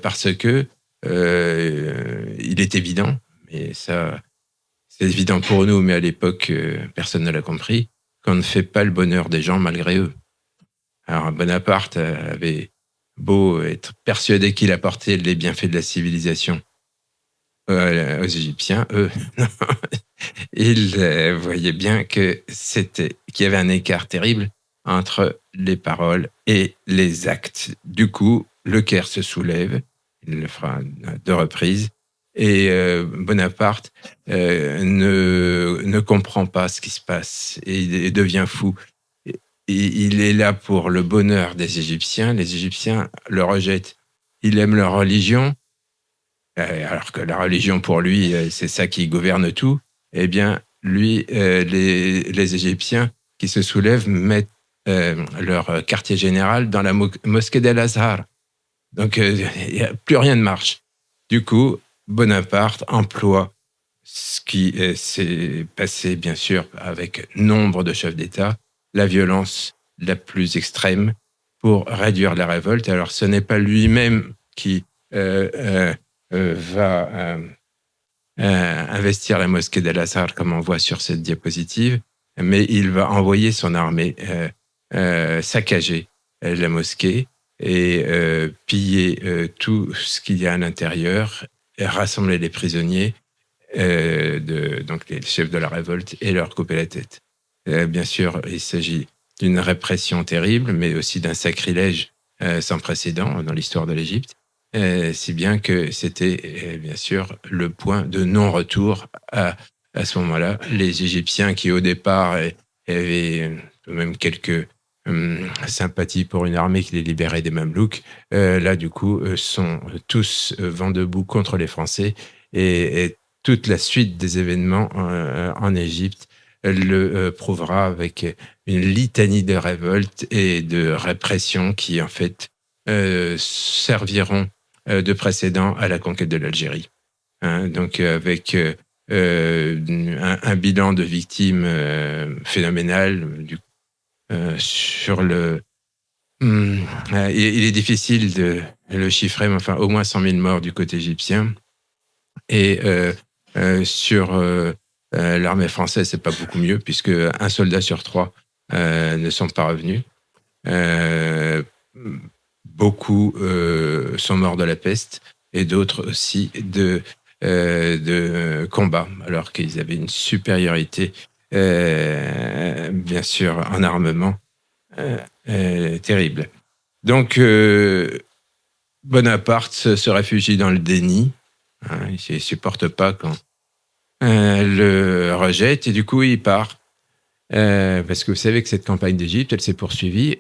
parce que il est évident, mais ça, c'est évident pour nous, mais à l'époque, personne ne l'a compris, qu'on ne fait pas le bonheur des gens malgré eux. Alors, Bonaparte avait beau être persuadé qu'il apportait les bienfaits de la civilisation aux Égyptiens, eux, non, ils voyaient bien qu'il y avait un écart terrible entre les paroles et les actes. Du coup, le Caire se soulève, il le fera à 2 reprises, et Bonaparte ne comprend pas ce qui se passe et il devient fou. Il est là pour le bonheur des Égyptiens. Les Égyptiens le rejettent. Il aime leur religion, alors que la religion pour lui, c'est ça qui gouverne tout. Eh bien, lui, les Égyptiens qui se soulèvent mettent leur quartier général dans la mosquée d'Al-Azhar. Donc, plus rien ne marche. Du coup, Bonaparte emploie ce qui s'est passé, bien sûr, avec nombre de chefs d'État, la violence la plus extrême pour réduire la révolte. Alors, ce n'est pas lui-même qui va investir la mosquée d'Al-Azhar, comme on voit sur cette diapositive, mais il va envoyer son armée saccager la mosquée et piller tout ce qu'il y a à l'intérieur, et rassembler les prisonniers, donc les chefs de la révolte, et leur couper la tête. Bien sûr, il s'agit d'une répression terrible, mais aussi d'un sacrilège sans précédent dans l'histoire de l'Égypte, si bien que c'était bien sûr le point de non-retour à ce moment-là. Les Égyptiens qui au départ avaient même quelques sympathie pour une armée qui les libérait des Mamelouks, là du coup sont tous vent debout contre les Français, et toute la suite des événements en Égypte le prouvera, avec une litanie de révoltes et de répression qui en fait serviront de précédent à la conquête de l'Algérie. Hein, donc avec un bilan de victimes phénoménal. Sur le, il est difficile de le chiffrer, mais enfin au moins 100 000 morts du côté égyptien. Et sur l'armée française, c'est pas beaucoup mieux, puisque un soldat sur 3 ne sont pas revenus. Beaucoup sont morts de la peste, et d'autres aussi de combat, alors qu'ils avaient une supériorité, bien sûr, en armement terrible. Donc, Bonaparte se réfugie dans le déni. Hein, il ne supporte pas quand le rejette, et du coup, il part. Parce que vous savez que cette campagne d'Égypte, elle s'est poursuivie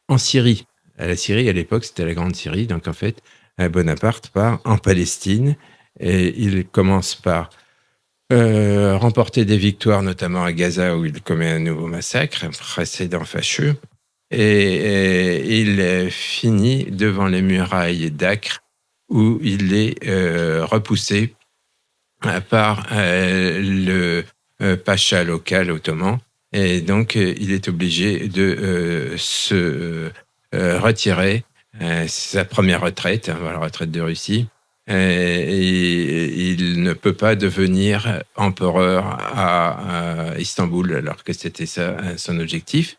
en Syrie. La Syrie, à l'époque, c'était la Grande Syrie. Donc, en fait, Bonaparte part en Palestine, et il commence par remporter des victoires, notamment à Gaza, où il commet un nouveau massacre, un précédent fâcheux. Et il finit devant les murailles d'Acre, où il est repoussé par le pacha local ottoman. Et donc, il est obligé de se retirer. C'est sa première retraite, hein, la retraite de Russie. Et il ne peut pas devenir empereur à Istanbul, alors que c'était ça son objectif.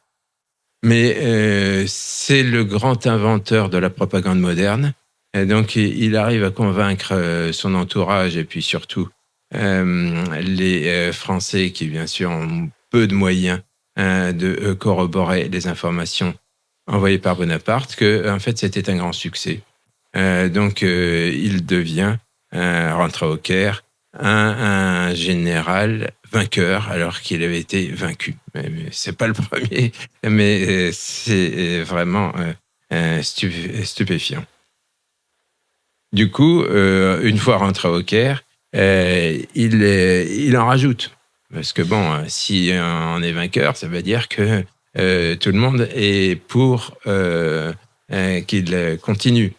Mais c'est le grand inventeur de la propagande moderne. Et donc, il arrive à convaincre son entourage, et puis surtout les Français qui, bien sûr, ont peu de moyens de corroborer les informations envoyées par Bonaparte, que en fait, c'était un grand succès. Donc, il devient, rentré au Caire, un général vainqueur, alors qu'il avait été vaincu. Mais c'est pas le premier, mais c'est vraiment stupéfiant. Du coup, une fois rentré au Caire, il en rajoute. Parce que bon, si on est vainqueur, ça veut dire que tout le monde est pour qu'il continue.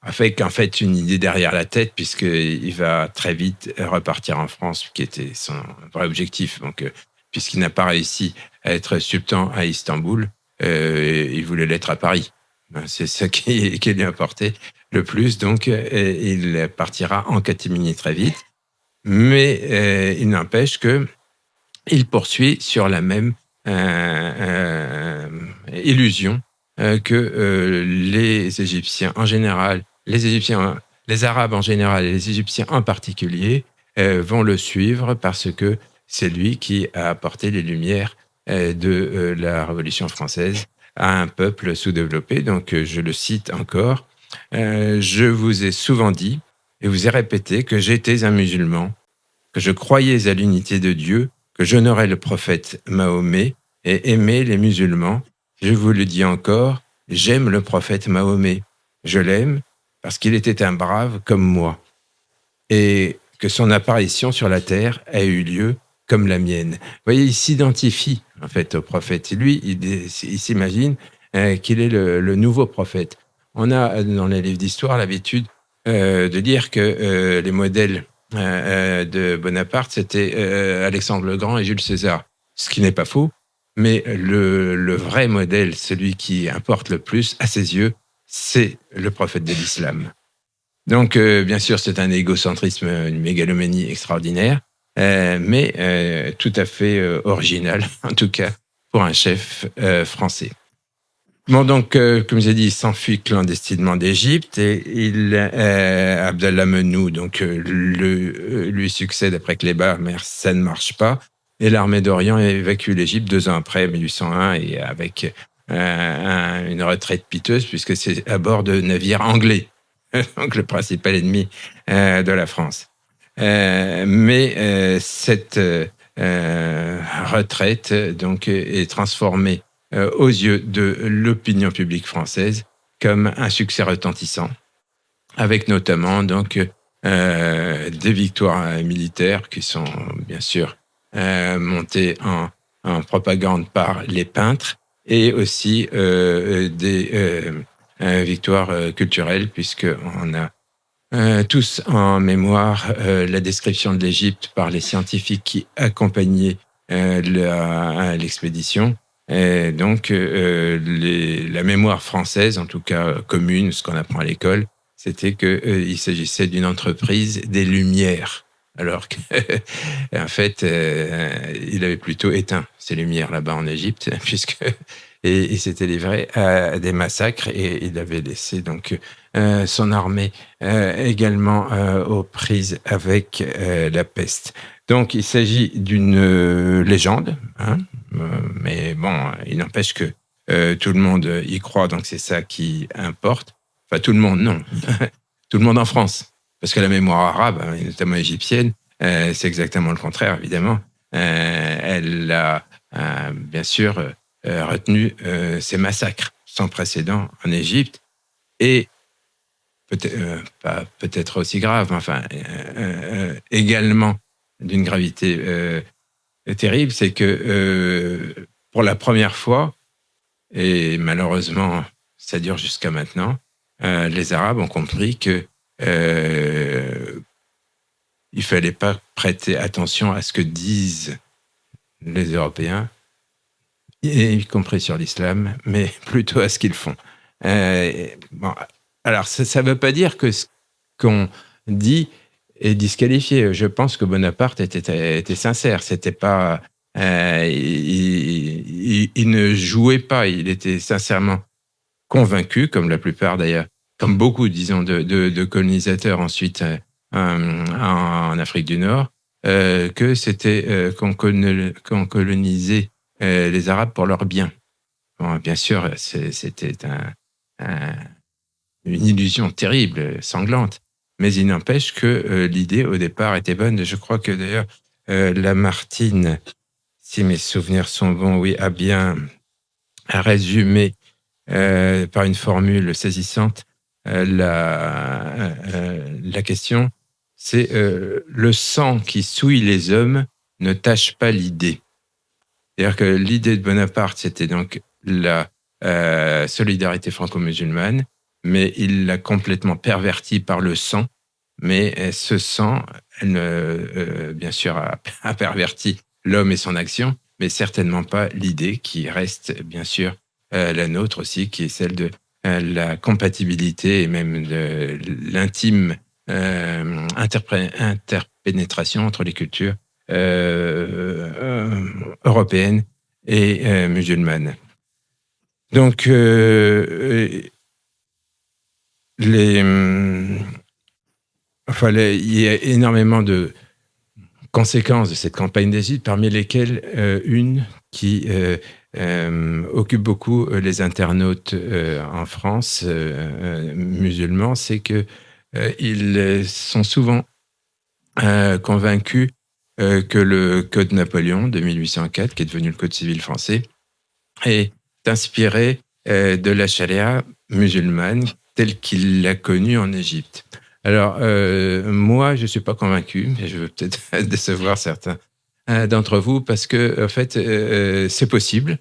Avec en fait une idée derrière la tête, puisqu'il va très vite repartir en France, qui était son vrai objectif. Donc, puisqu'il n'a pas réussi à être sultan à Istanbul, il voulait l'être à Paris. C'est ça qui lui importait le plus. Donc, il partira en catimini très vite. Mais il n'empêche que il poursuit sur la même illusion que les Égyptiens en général, les Arabes en général et les Égyptiens en particulier vont le suivre, parce que c'est lui qui a apporté les lumières de la Révolution française à un peuple sous-développé. Donc, je le cite encore. Je vous ai souvent dit et vous ai répété que j'étais un musulman, que je croyais à l'unité de Dieu, que j'honorais le prophète Mahomet et aimais les musulmans. Je vous le dis encore, j'aime le prophète Mahomet. Je l'aime parce qu'il était un brave comme moi et que son apparition sur la terre a eu lieu comme la mienne. Vous voyez, il s'identifie en fait au prophète. Lui, il s'imagine qu'il est le nouveau prophète. On a dans les livres d'histoire l'habitude de dire que les modèles de Bonaparte, c'était Alexandre le Grand et Jules César. Ce qui n'est pas faux, mais le vrai modèle, celui qui importe le plus à ses yeux, c'est le prophète de l'islam. Donc, bien sûr, c'est un égocentrisme, une mégalomanie extraordinaire, mais tout à fait original, en tout cas pour un chef français. Bon, donc, comme j'ai dit, il s'enfuit clandestinement d'Égypte et Abdallah Menou donc, lui succède après Kléber, mais ça ne marche pas. Et l'armée d'Orient évacue l'Égypte 2 ans après, 1801, et avec une retraite piteuse, puisque c'est à bord de navires anglais, donc le principal ennemi de la France. Mais cette retraite donc, est transformée aux yeux de l'opinion publique française comme un succès retentissant, avec notamment donc des victoires militaires qui sont bien sûr montées en propagande par les peintres, et aussi des victoires culturelles, puisqu'on a tous en mémoire la description de l'Égypte par les scientifiques qui accompagnaient l'expédition. Et donc, la mémoire française, en tout cas commune, ce qu'on apprend à l'école, c'était qu'il s'agissait d'une entreprise des Lumières, alors qu'en fait, il avait plutôt éteint ces lumières là-bas en Égypte, et il s'était livré à des massacres, et il avait laissé donc son armée également aux prises avec la peste. Donc, il s'agit d'une légende, hein, mais bon, il n'empêche que tout le monde y croit, donc c'est ça qui importe. Enfin, tout le monde, non. Tout le monde en France. Parce que la mémoire arabe, et notamment égyptienne, c'est exactement le contraire, évidemment. Elle a, bien sûr, retenu ces massacres sans précédent en Égypte, et peut-être pas peut-être aussi grave, enfin, également d'une gravité terrible, c'est que pour la première fois, et malheureusement ça dure jusqu'à maintenant, les Arabes ont compris que il fallait pas prêter attention à ce que disent les Européens, y compris sur l'islam, mais plutôt à ce qu'ils font. Bon, alors ça veut pas dire que ce qu'on dit est disqualifié. Je pense que Bonaparte était sincère. C'était pas, il ne jouait pas. Il était sincèrement convaincu, comme la plupart d'ailleurs, comme beaucoup, disons, de colonisateurs ensuite en Afrique du Nord, que c'était qu'on colonisait les Arabes pour leur bien. Bon, bien sûr, c'était une illusion terrible, sanglante, mais il n'empêche que l'idée au départ était bonne. Je crois que d'ailleurs Lamartine, si mes souvenirs sont bons, oui, a bien résumé par une formule saisissante la question. C'est le sang qui souille les hommes ne tâche pas l'idée. C'est-à-dire que l'idée de Bonaparte, c'était donc la solidarité franco-musulmane, mais il l'a complètement pervertie par le sang. Mais ce sang, bien sûr, a perverti l'homme et son action, mais certainement pas l'idée qui reste, bien sûr, la nôtre aussi, qui est celle de la compatibilité et même de l'intime interpénétration entre les cultures européennes et musulmanes. Donc, il y a énormément de conséquences de cette campagne d'Égypte, parmi lesquelles une qui occupe beaucoup les internautes en France musulmans, c'est que ils sont souvent convaincus que le Code Napoléon de 1804, qui est devenu le Code civil français, est inspiré de la charia musulmane telle qu'il l'a connue en Égypte. Alors, moi, je ne suis pas convaincu, mais je veux peut-être décevoir certains d'entre vous, parce que, en fait, c'est possible.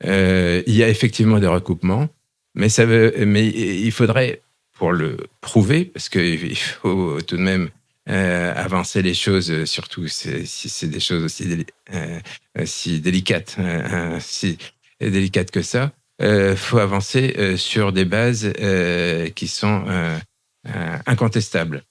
Il y a effectivement des recoupements, mais il faudrait, pour le prouver, parce qu'il faut tout de même avancer les choses, surtout si c'est des choses si délicates, si délicates que ça, faut avancer sur des bases qui sont incontestables.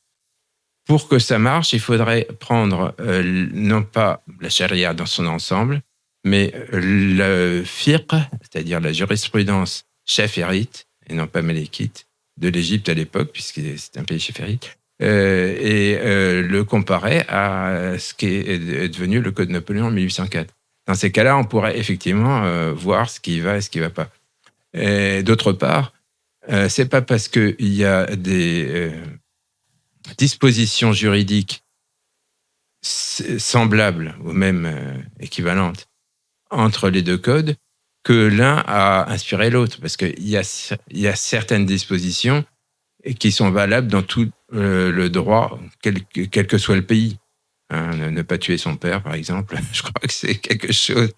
Pour que ça marche, il faudrait prendre non pas la charia dans son ensemble, mais le fiqh, c'est-à-dire la jurisprudence chaférite, et non pas malékite, de l'Égypte à l'époque, puisque c'est un pays chaférite, et le comparer à ce qui est devenu le Code Napoléon en 1804. Dans ces cas-là, on pourrait effectivement voir ce qui va et ce qui ne va pas. Et d'autre part, c'est pas parce qu'il y a des dispositions juridiques semblables ou même équivalentes entre les deux codes que l'un a inspiré l'autre. Parce qu'il y a certaines dispositions qui sont valables dans tout le droit, quel que soit le pays. Hein, ne pas tuer son père, par exemple, je crois que c'est quelque chose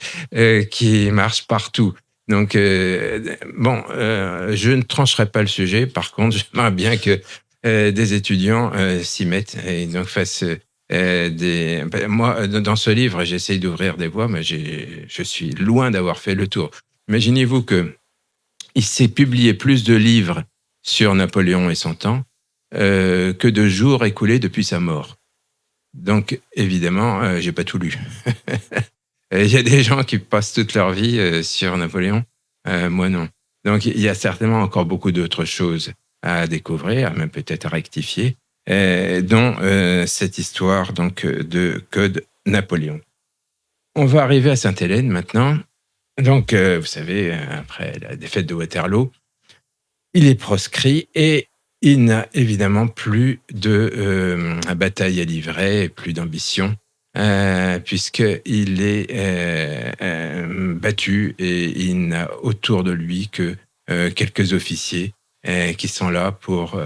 qui marche partout. Donc, je ne trancherai pas le sujet. Par contre, j'aimerais bien que des étudiants s'y mettent et donc fassent des... Moi, dans ce livre, j'essaye d'ouvrir des voies, mais je suis loin d'avoir fait le tour. Imaginez-vous qu'il s'est publié plus de livres sur Napoléon et son temps que de jours écoulés depuis sa mort. Donc, évidemment, j'ai pas tout lu. Il y a des gens qui passent toute leur vie sur Napoléon. Moi, non. Donc, il y a certainement encore beaucoup d'autres choses à découvrir, même peut-être à rectifier, dont cette histoire donc de Code Napoléon. On va arriver à Sainte-Hélène maintenant. Donc, vous savez, après la défaite de Waterloo, il est proscrit et il n'a évidemment plus de bataille à livrer, plus d'ambition, puisqu'il est battu et il n'a autour de lui que quelques officiers qui sont là pour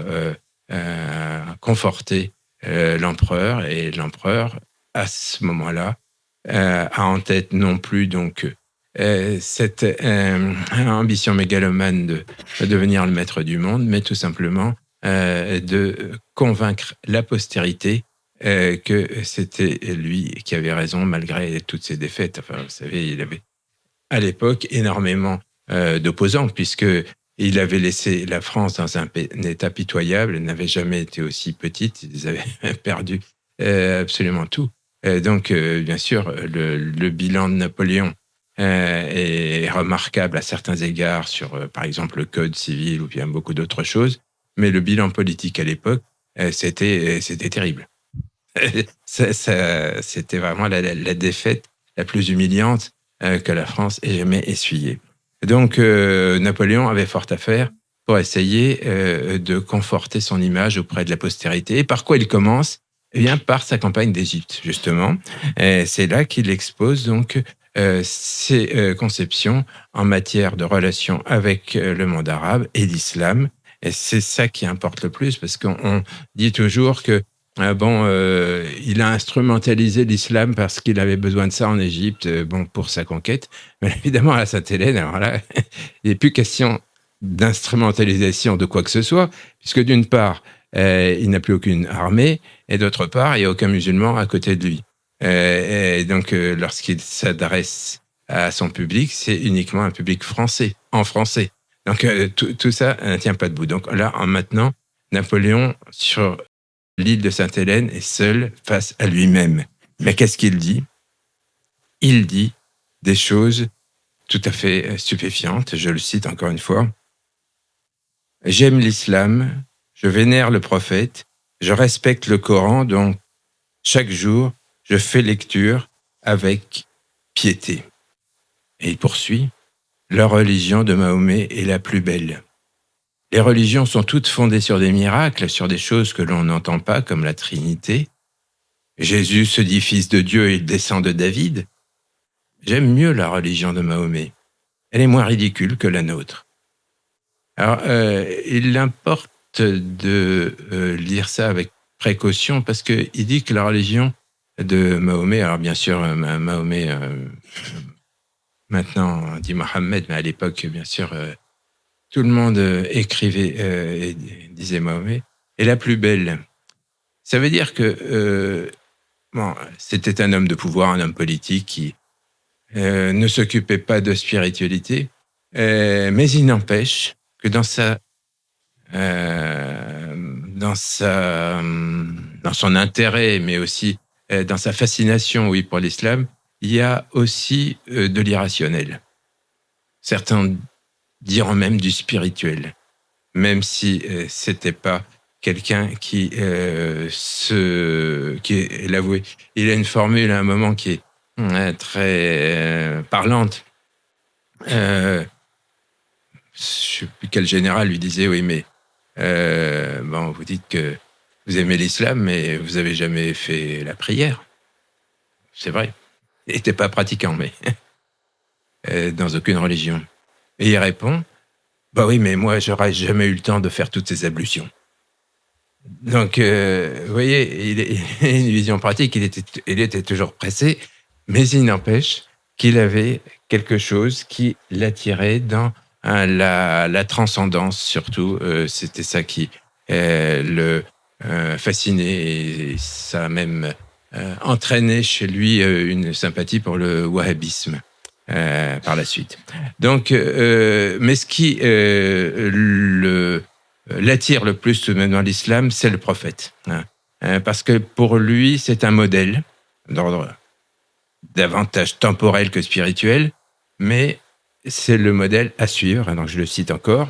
conforter l'empereur. Et l'empereur, à ce moment-là, a en tête non plus donc cette ambition mégalomane de devenir le maître du monde, mais tout simplement de convaincre la postérité que c'était lui qui avait raison malgré toutes ses défaites. Enfin, vous savez, il avait à l'époque énormément d'opposants puisque il avait laissé la France dans un état pitoyable, elle n'avait jamais été aussi petite, ils avaient perdu absolument tout. Donc, bien sûr, le bilan de Napoléon est remarquable à certains égards sur, par exemple, le code civil ou bien beaucoup d'autres choses, mais le bilan politique à l'époque, c'était terrible. C'était vraiment la défaite la plus humiliante que la France ait jamais essuyée. Donc, Napoléon avait fort à faire pour essayer de conforter son image auprès de la postérité. Et par quoi il commence ? Eh bien, par sa campagne d'Égypte, justement. C'est là qu'il expose donc ses conceptions en matière de relations avec le monde arabe et l'islam. Et c'est ça qui importe le plus, parce qu'on dit toujours que il a instrumentalisé l'islam parce qu'il avait besoin de ça en Égypte, pour sa conquête. Mais évidemment, à Sainte-Hélène, alors là, il n'est plus question d'instrumentalisation de quoi que ce soit, puisque d'une part, il n'a plus aucune armée, et d'autre part, il n'y a aucun musulman à côté de lui. Et donc, lorsqu'il s'adresse à son public, c'est uniquement un public français, en français. Donc, tout ça ne tient pas debout. Donc là, maintenant, Napoléon, sur l'île de Sainte-Hélène, est seul face à lui-même. Mais qu'est-ce qu'il dit ? Il dit des choses tout à fait stupéfiantes. Je le cite encore une fois. « J'aime l'islam, je vénère le prophète, je respecte le Coran, dont chaque jour, je fais lecture avec piété. » Et il poursuit. la religion de Mahomet est la plus belle. Les religions sont toutes fondées sur des miracles, sur des choses que l'on n'entend pas, comme la Trinité. Jésus se dit fils de Dieu et il descend de David. J'aime mieux la religion de Mahomet. Elle est moins ridicule que la nôtre. Alors, il importe de lire ça avec précaution parce qu'il dit que la religion de Mahomet, alors bien sûr, Mahomet, maintenant on dit Mohammed, mais à l'époque, bien sûr, tout le monde écrivait et disait Mahomet, est la plus belle. Ça veut dire que c'était un homme de pouvoir, un homme politique qui ne s'occupait pas de spiritualité, mais il n'empêche que dans son intérêt, mais aussi dans sa fascination, oui, pour l'islam, il y a aussi de l'irrationnel. Certains diront même du spirituel, même si c'était pas quelqu'un qui l'avouait. Il a une formule à un moment qui est très parlante. Je ne sais plus quel général lui disait, oui, mais vous dites que vous aimez l'islam, mais vous n'avez jamais fait la prière. C'est vrai. Il n'était pas pratiquant, mais dans aucune religion. Et il répond, oui, mais moi, j'aurais jamais eu le temps de faire toutes ces ablutions. Donc, vous voyez, il a une vision pratique, il était toujours pressé, mais il n'empêche qu'il avait quelque chose qui l'attirait dans la transcendance, surtout. C'était ça qui le fascinait, et ça a même entraîné chez lui une sympathie pour le wahhabisme par la suite. Donc, mais ce qui l'attire le plus tout de même dans l'islam, c'est le prophète. Parce que pour lui, c'est un modèle d'ordre davantage temporel que spirituel, mais c'est le modèle à suivre. Donc je le cite encore.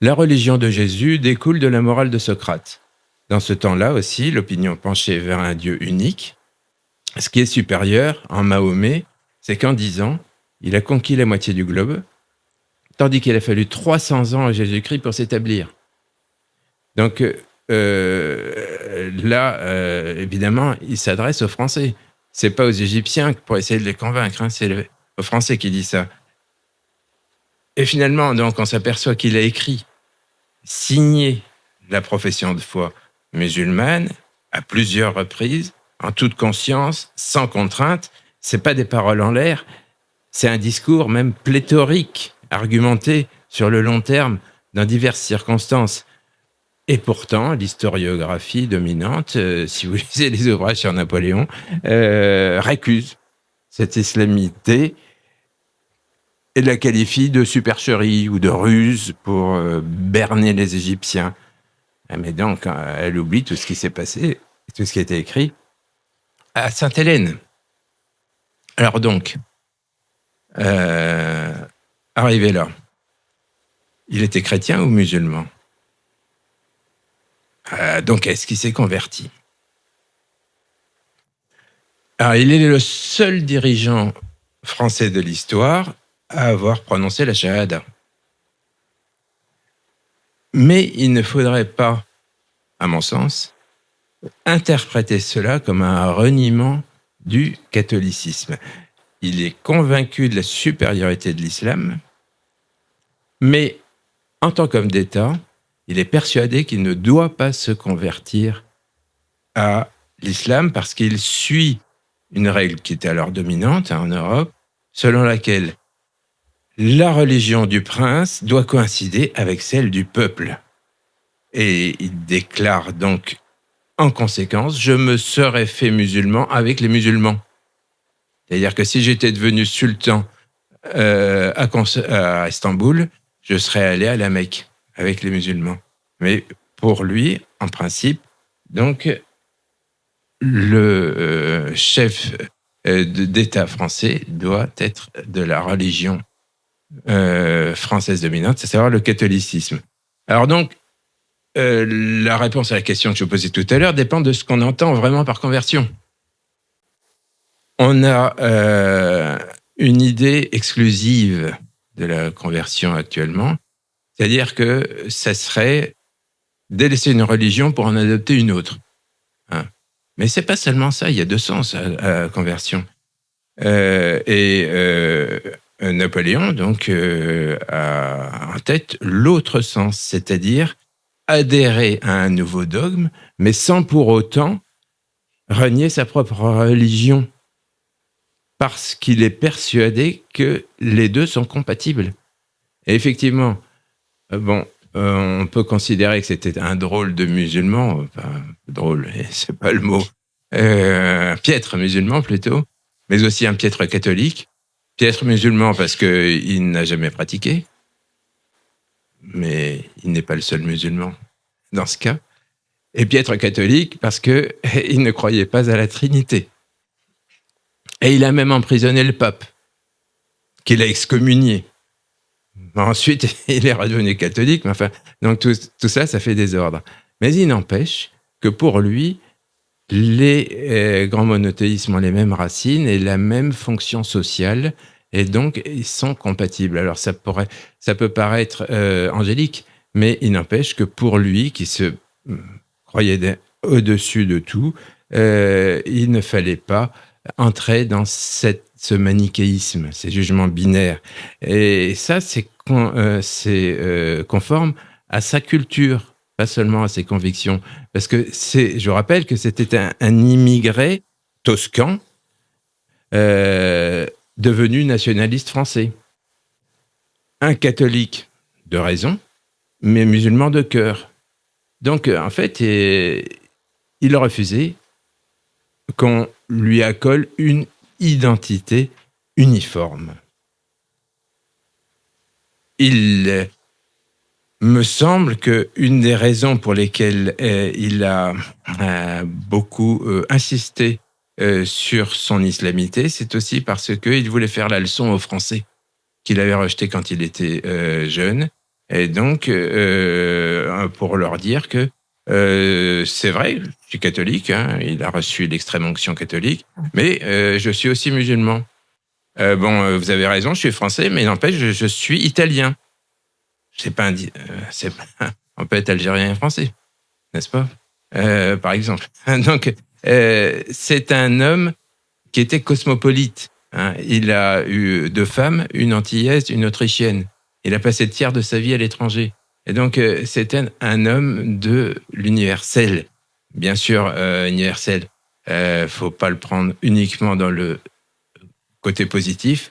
La religion de Jésus découle de la morale de Socrate. Dans ce temps-là aussi, l'opinion penchait vers un Dieu unique. Ce qui est supérieur en Mahomet, c'est qu'en 10 ans, il a conquis la moitié du globe, tandis qu'il a fallu 300 ans à Jésus-Christ pour s'établir. Donc évidemment, il s'adresse aux Français. C'est pas aux Égyptiens pour essayer de les convaincre, c'est aux Français qui dit ça. Et finalement, donc, on s'aperçoit qu'il a écrit, signé la profession de foi musulmane à plusieurs reprises, en toute conscience, sans contrainte. C'est pas des paroles en l'air, c'est un discours même pléthorique, argumenté sur le long terme, dans diverses circonstances. Et pourtant, l'historiographie dominante, si vous lisez les ouvrages sur Napoléon, récuse cette islamité et la qualifie de supercherie ou de ruse pour berner les Égyptiens. Mais donc, elle oublie tout ce qui s'est passé, tout ce qui a été écrit à Sainte-Hélène. Alors donc, arrivé là, il était chrétien ou musulman ? Donc, est-ce qu'il s'est converti ? Alors, il est le seul dirigeant français de l'histoire à avoir prononcé la shahada. Mais il ne faudrait pas, à mon sens, interpréter cela comme un reniement du catholicisme. Il est convaincu de la supériorité de l'islam, mais en tant qu'homme d'État, il est persuadé qu'il ne doit pas se convertir à l'islam parce qu'il suit une règle qui était alors dominante en Europe, selon laquelle la religion du prince doit coïncider avec celle du peuple. Et il déclare donc, en conséquence, je me serais fait musulman avec les musulmans. C'est-à-dire que si j'étais devenu sultan à Istanbul, je serais allé à la Mecque avec les musulmans. Mais pour lui, en principe, donc, le chef d'État français doit être de la religion française dominante, c'est à savoir le catholicisme. Alors donc, la réponse à la question que je posais tout à l'heure dépend de ce qu'on entend vraiment par conversion. On a une idée exclusive de la conversion actuellement, c'est-à-dire que ça serait délaisser une religion pour en adopter une autre. Hein. Mais c'est pas seulement ça, il y a deux sens à la conversion. Napoléon, donc, a en tête l'autre sens, c'est-à-dire adhérer à un nouveau dogme, mais sans pour autant renier sa propre religion, parce qu'il est persuadé que les deux sont compatibles. Et effectivement, on peut considérer que c'était un drôle de musulman, enfin, drôle, c'est pas le mot, un piètre musulman plutôt, mais aussi un piètre catholique. Piètre musulman parce qu'il n'a jamais pratiqué, mais il n'est pas le seul musulman dans ce cas. Et piètre catholique parce qu'il ne croyait pas à la Trinité. Et il a même emprisonné le pape, qu'il a excommunié. Ensuite, il est redevenu catholique, mais enfin, donc tout ça, ça fait désordre. Mais il n'empêche que pour lui, les grands monothéismes ont les mêmes racines et la même fonction sociale, et donc ils sont compatibles. Alors ça peut paraître angélique, mais il n'empêche que pour lui, qui se croyait au-dessus de tout, il ne fallait pas entrer dans ce manichéisme, ces jugements binaires. Et ça, c'est conforme à sa culture, pas seulement à ses convictions. Parce que je rappelle que c'était un immigré toscan devenu nationaliste français. Un catholique de raison, mais musulman de cœur. Donc, en fait, il a refusé qu'on lui accole une identité uniforme. Il me semble qu'une des raisons pour lesquelles il a beaucoup insisté sur son islamité, c'est aussi parce qu'il voulait faire la leçon aux Français, qu'il avait rejeté quand il était jeune. Et donc, pour leur dire que c'est vrai, je suis catholique, hein, il a reçu l'extrême onction catholique, mais je suis aussi musulman. Vous avez raison, je suis français, mais n'empêche, je suis italien. On peut être algérien et français, n'est-ce pas? Par exemple. Donc, c'est un homme qui était cosmopolite. Hein. Il a eu 2 femmes, une antillaise, une autrichienne. Il a passé le tiers de sa vie à l'étranger. Et donc, c'était un homme de l'universel. Bien sûr, universel. Faut pas le prendre uniquement dans le côté positif,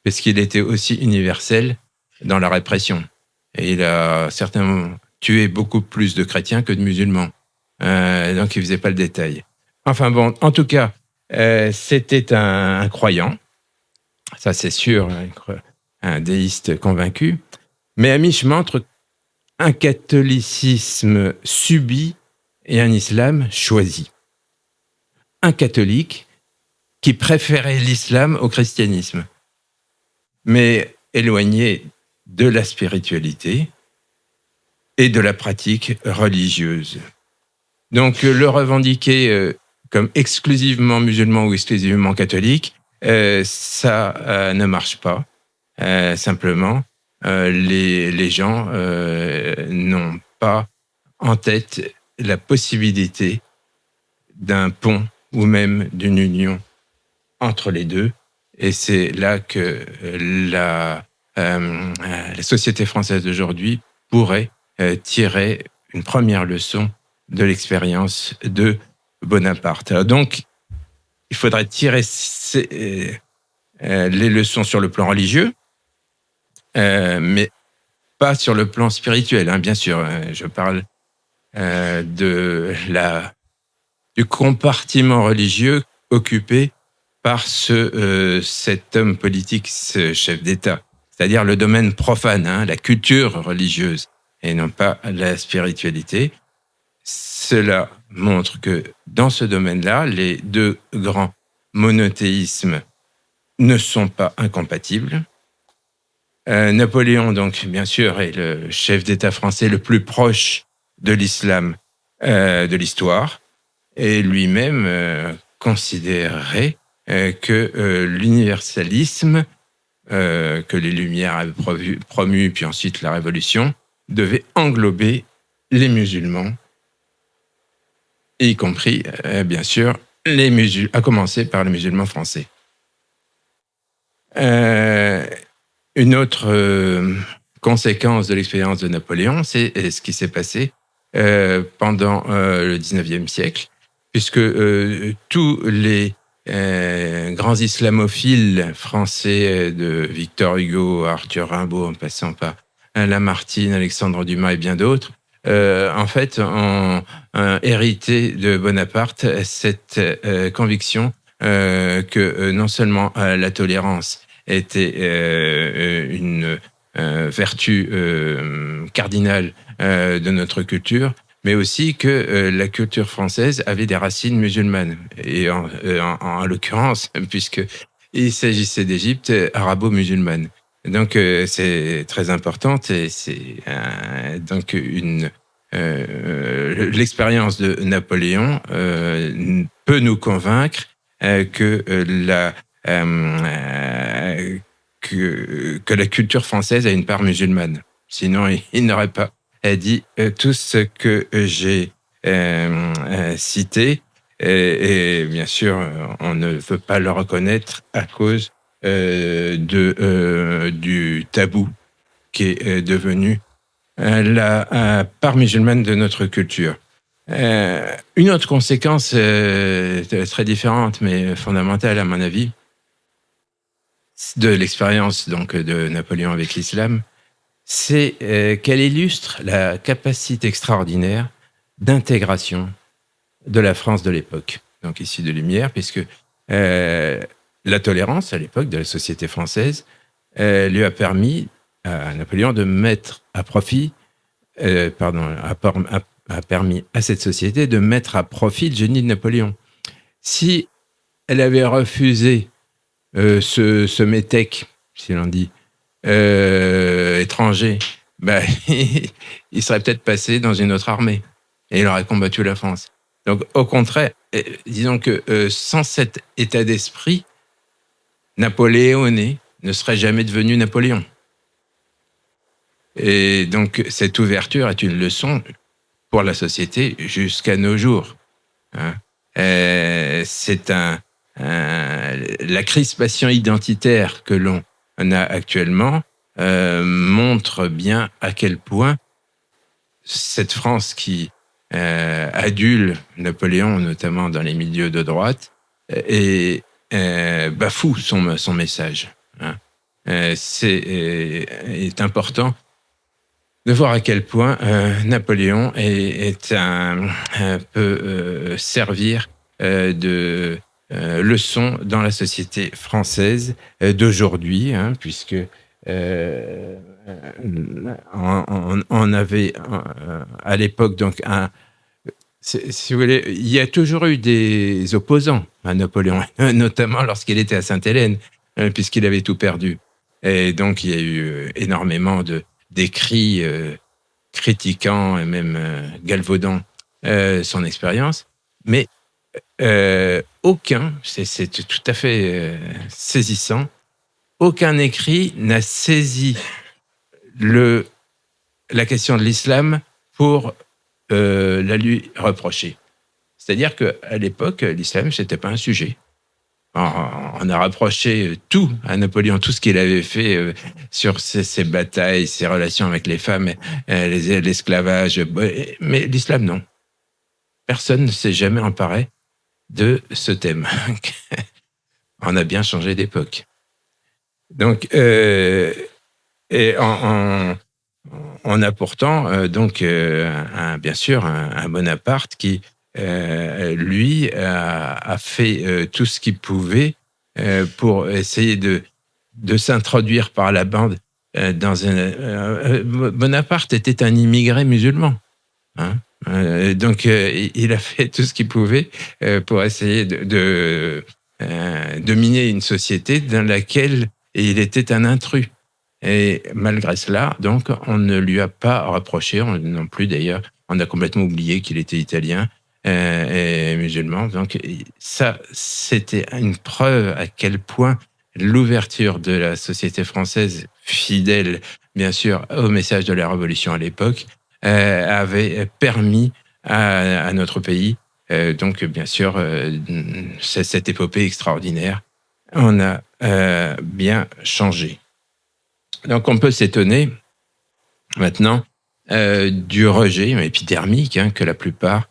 parce qu'il était aussi universel dans la répression. Et il a certainement tué beaucoup plus de chrétiens que de musulmans. Donc, il ne faisait pas le détail. Enfin bon, en tout cas, c'était un croyant, ça c'est sûr, un déiste convaincu, mais à mi-chemin entre un catholicisme subi et un islam choisi. Un catholique qui préférait l'islam au christianisme, mais éloigné de la spiritualité et de la pratique religieuse. Donc, le revendiquer comme exclusivement musulman ou exclusivement catholique, ça ne marche pas. Simplement, les gens n'ont pas en tête la possibilité d'un pont ou même d'une union entre les deux. Et c'est là que la société française d'aujourd'hui pourrait tirer une première leçon de l'expérience de Bonaparte. Donc, il faudrait tirer les leçons sur le plan religieux, mais pas sur le plan spirituel, hein, bien sûr. Je parle du compartiment religieux occupé par cet homme politique, ce chef d'État, c'est-à-dire le domaine profane, hein, la culture religieuse, et non pas la spiritualité. Cela montre que dans ce domaine-là, les 2 grands monothéismes ne sont pas incompatibles. Napoléon, donc, bien sûr, est le chef d'État français le plus proche de l'islam de l'histoire, et lui-même considérait que l'universalisme que les Lumières avaient promu, puis ensuite la Révolution, devait englober les musulmans, y compris, bien sûr, à commencer par les musulmans français. Une autre conséquence de l'expérience de Napoléon, c'est ce qui s'est passé pendant le XIXe siècle, puisque tous les grands islamophiles français, de Victor Hugo, Arthur Rimbaud, en passant par Lamartine, Alexandre Dumas et bien d'autres, en fait, ont hérité de Bonaparte cette conviction que non seulement la tolérance était une vertu cardinale de notre culture, mais aussi que la culture française avait des racines musulmanes. Et en l'occurrence, puisqu'il s'agissait d'Égypte arabo-musulmane. Donc, c'est très important et c'est donc l'expérience de Napoléon peut nous convaincre que la culture française a une part musulmane. Sinon, il n'aurait pas dit tout ce que j'ai cité. Et bien sûr, on ne veut pas le reconnaître à cause du tabou qui est devenu la part musulmane de notre culture. Une autre conséquence très différente, mais fondamentale à mon avis, de l'expérience donc de Napoléon avec l'islam, c'est qu'elle illustre la capacité extraordinaire d'intégration de la France de l'époque, donc issue de Lumière, puisque la tolérance à l'époque de la société française lui a permis à Napoléon de mettre à profit, a permis à cette société de mettre à profit le génie de Napoléon. Si elle avait refusé ce métèque, si l'on dit, étranger, il serait peut-être passé dans une autre armée et il aurait combattu la France. Donc, au contraire, disons que sans cet état d'esprit, Napoléonais ne serait jamais devenu Napoléon. Et donc, cette ouverture est une leçon pour la société jusqu'à nos jours. Hein. C'est la crispation identitaire que l'on a actuellement montre bien à quel point cette France qui adule Napoléon, notamment dans les milieux de droite, et bafoue son message. Hein. C'est important de voir à quel point Napoléon peut servir de leçon dans la société française d'aujourd'hui, hein, puisque on avait à l'époque donc si vous voulez, il y a toujours eu des opposants à Napoléon, notamment lorsqu'il était à Sainte-Hélène, puisqu'il avait tout perdu. Et donc il y a eu énormément d'écrits critiquant et même galvaudant son expérience, mais aucun, c'est tout à fait saisissant, aucun écrit n'a saisi la question de l'islam pour la lui reprocher. C'est-à-dire qu'à l'époque, l'islam, c'était pas un sujet. On a reproché tout à Napoléon, tout ce qu'il avait fait sur ses batailles, ses relations avec les femmes, l'esclavage, mais l'islam, non. Personne ne s'est jamais emparé de ce thème. On a bien changé d'époque. Donc, et on a pourtant bien sûr un Bonaparte qui lui a fait tout ce qu'il pouvait pour essayer de s'introduire par la bande Bonaparte était un immigré musulman, hein. Donc il a fait tout ce qu'il pouvait pour essayer de dominer une société dans laquelle il était un intrus. Et malgré cela, donc, on ne lui a pas reproché, non plus d'ailleurs, on a complètement oublié qu'il était italien, et musulmans. Donc ça, c'était une preuve à quel point l'ouverture de la société française, fidèle bien sûr au message de la Révolution à l'époque, avait permis à notre pays, donc bien sûr, cette épopée extraordinaire, on a bien changé. Donc on peut s'étonner maintenant du rejet épidermique que la plupart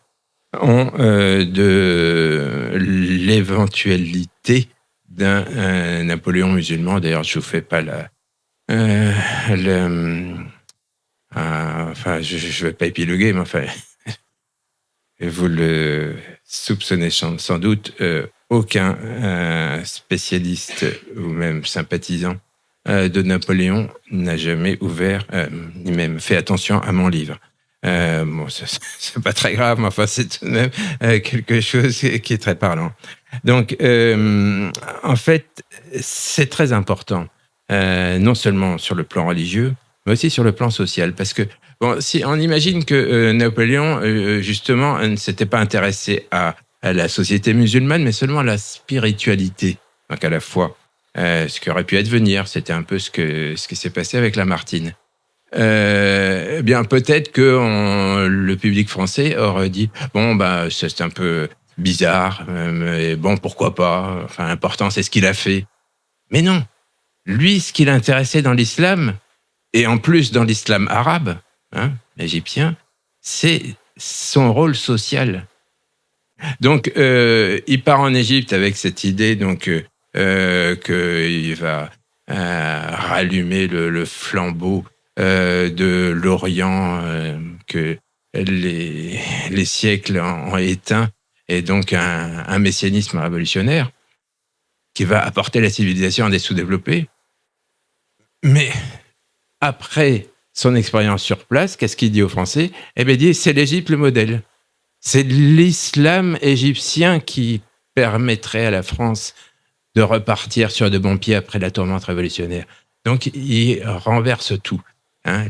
ont de l'éventualité d'un Napoléon musulman. D'ailleurs, je vous fais pas enfin, je vais pas épiloguer, mais enfin, vous le soupçonnez sans doute, aucun spécialiste ou même sympathisant de Napoléon n'a jamais ouvert, ni même fait attention à mon livre. Bon, c'est pas très grave, mais enfin, c'est tout de même quelque chose qui est très parlant. Donc, en fait, c'est très important, non seulement sur le plan religieux, mais aussi sur le plan social, parce que bon, si on imagine que Napoléon, justement, ne s'était pas intéressé à la société musulmane, mais seulement à la spiritualité, donc à la foi. Ce qui aurait pu advenir, c'était un peu ce qui s'est passé avec Lamartine. Eh bien, peut-être que le public français aurait dit bon, bah, c'est un peu bizarre, mais bon, pourquoi pas. Enfin, l'important, c'est ce qu'il a fait. Mais non, lui, ce qui l'intéressait dans l'islam, et en plus dans l'islam arabe, égyptien, c'est son rôle social. Donc, il part en Égypte avec cette idée donc qu'il va rallumer le flambeau de l'Orient que les siècles ont éteint, et donc un messianisme révolutionnaire qui va apporter la civilisation à des sous-développés. Mais après son expérience sur place, qu'est-ce qu'il dit aux Français ? Eh bien, il dit, c'est l'Égypte le modèle. C'est l'islam égyptien qui permettrait à la France de repartir sur de bons pieds après la tourmente révolutionnaire. Donc, il renverse tout.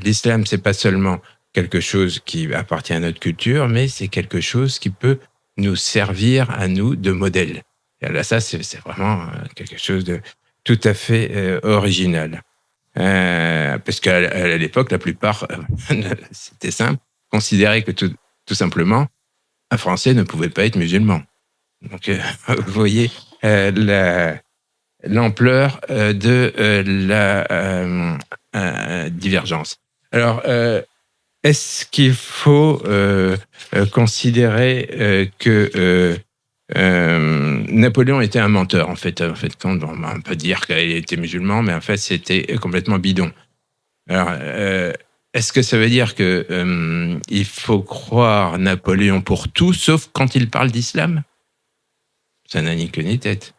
L'islam, c'est pas seulement quelque chose qui appartient à notre culture, mais c'est quelque chose qui peut nous servir à nous de modèle. Et là, ça, c'est vraiment quelque chose de tout à fait original. Parce qu'à l'époque, la plupart, c'était simple, considéraient que tout simplement, un Français ne pouvait pas être musulman. Donc, vous voyez l'ampleur de la divergence. Alors, est-ce qu'il faut considérer que Napoléon était un menteur, en fait, quand on peut dire qu'il était musulman, mais en fait, c'était complètement bidon. Alors, est-ce que ça veut dire que il faut croire Napoléon pour tout, sauf quand il parle d'islam ? Ça n'a ni queue ni tête.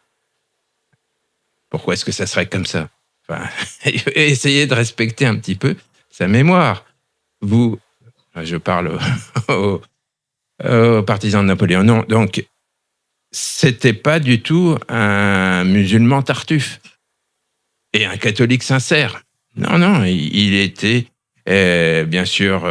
Pourquoi est-ce que ça serait comme ça ? Enfin, essayez de respecter un petit peu sa mémoire. Vous, je parle aux partisans de Napoléon. Non, donc, c'était pas du tout un musulman tartuffe et un catholique sincère. Non, il était bien sûr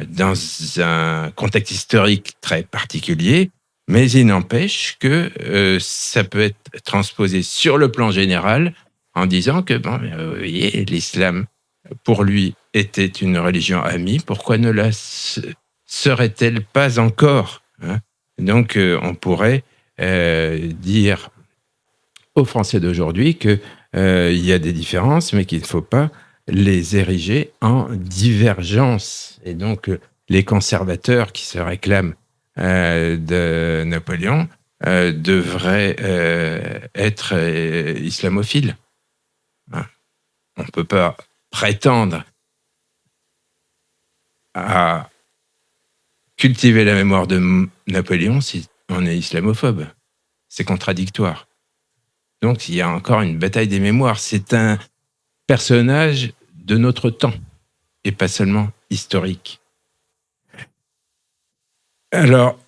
dans un contexte historique très particulier, mais il n'empêche que ça peut être transposé sur le plan général en disant que, bon, vous voyez, l'islam, pour lui, était une religion amie. Pourquoi ne la serait-elle pas encore ? Donc, on pourrait dire aux Français d'aujourd'hui qu'il y a des différences, mais qu'il ne faut pas les ériger en divergences. Et donc, les conservateurs qui se réclament de Napoléon devraient être islamophiles. On ne peut pas prétendre à cultiver la mémoire de Napoléon si on est islamophobe. C'est contradictoire. Donc, il y a encore une bataille des mémoires. C'est un personnage de notre temps et pas seulement historique. Alors,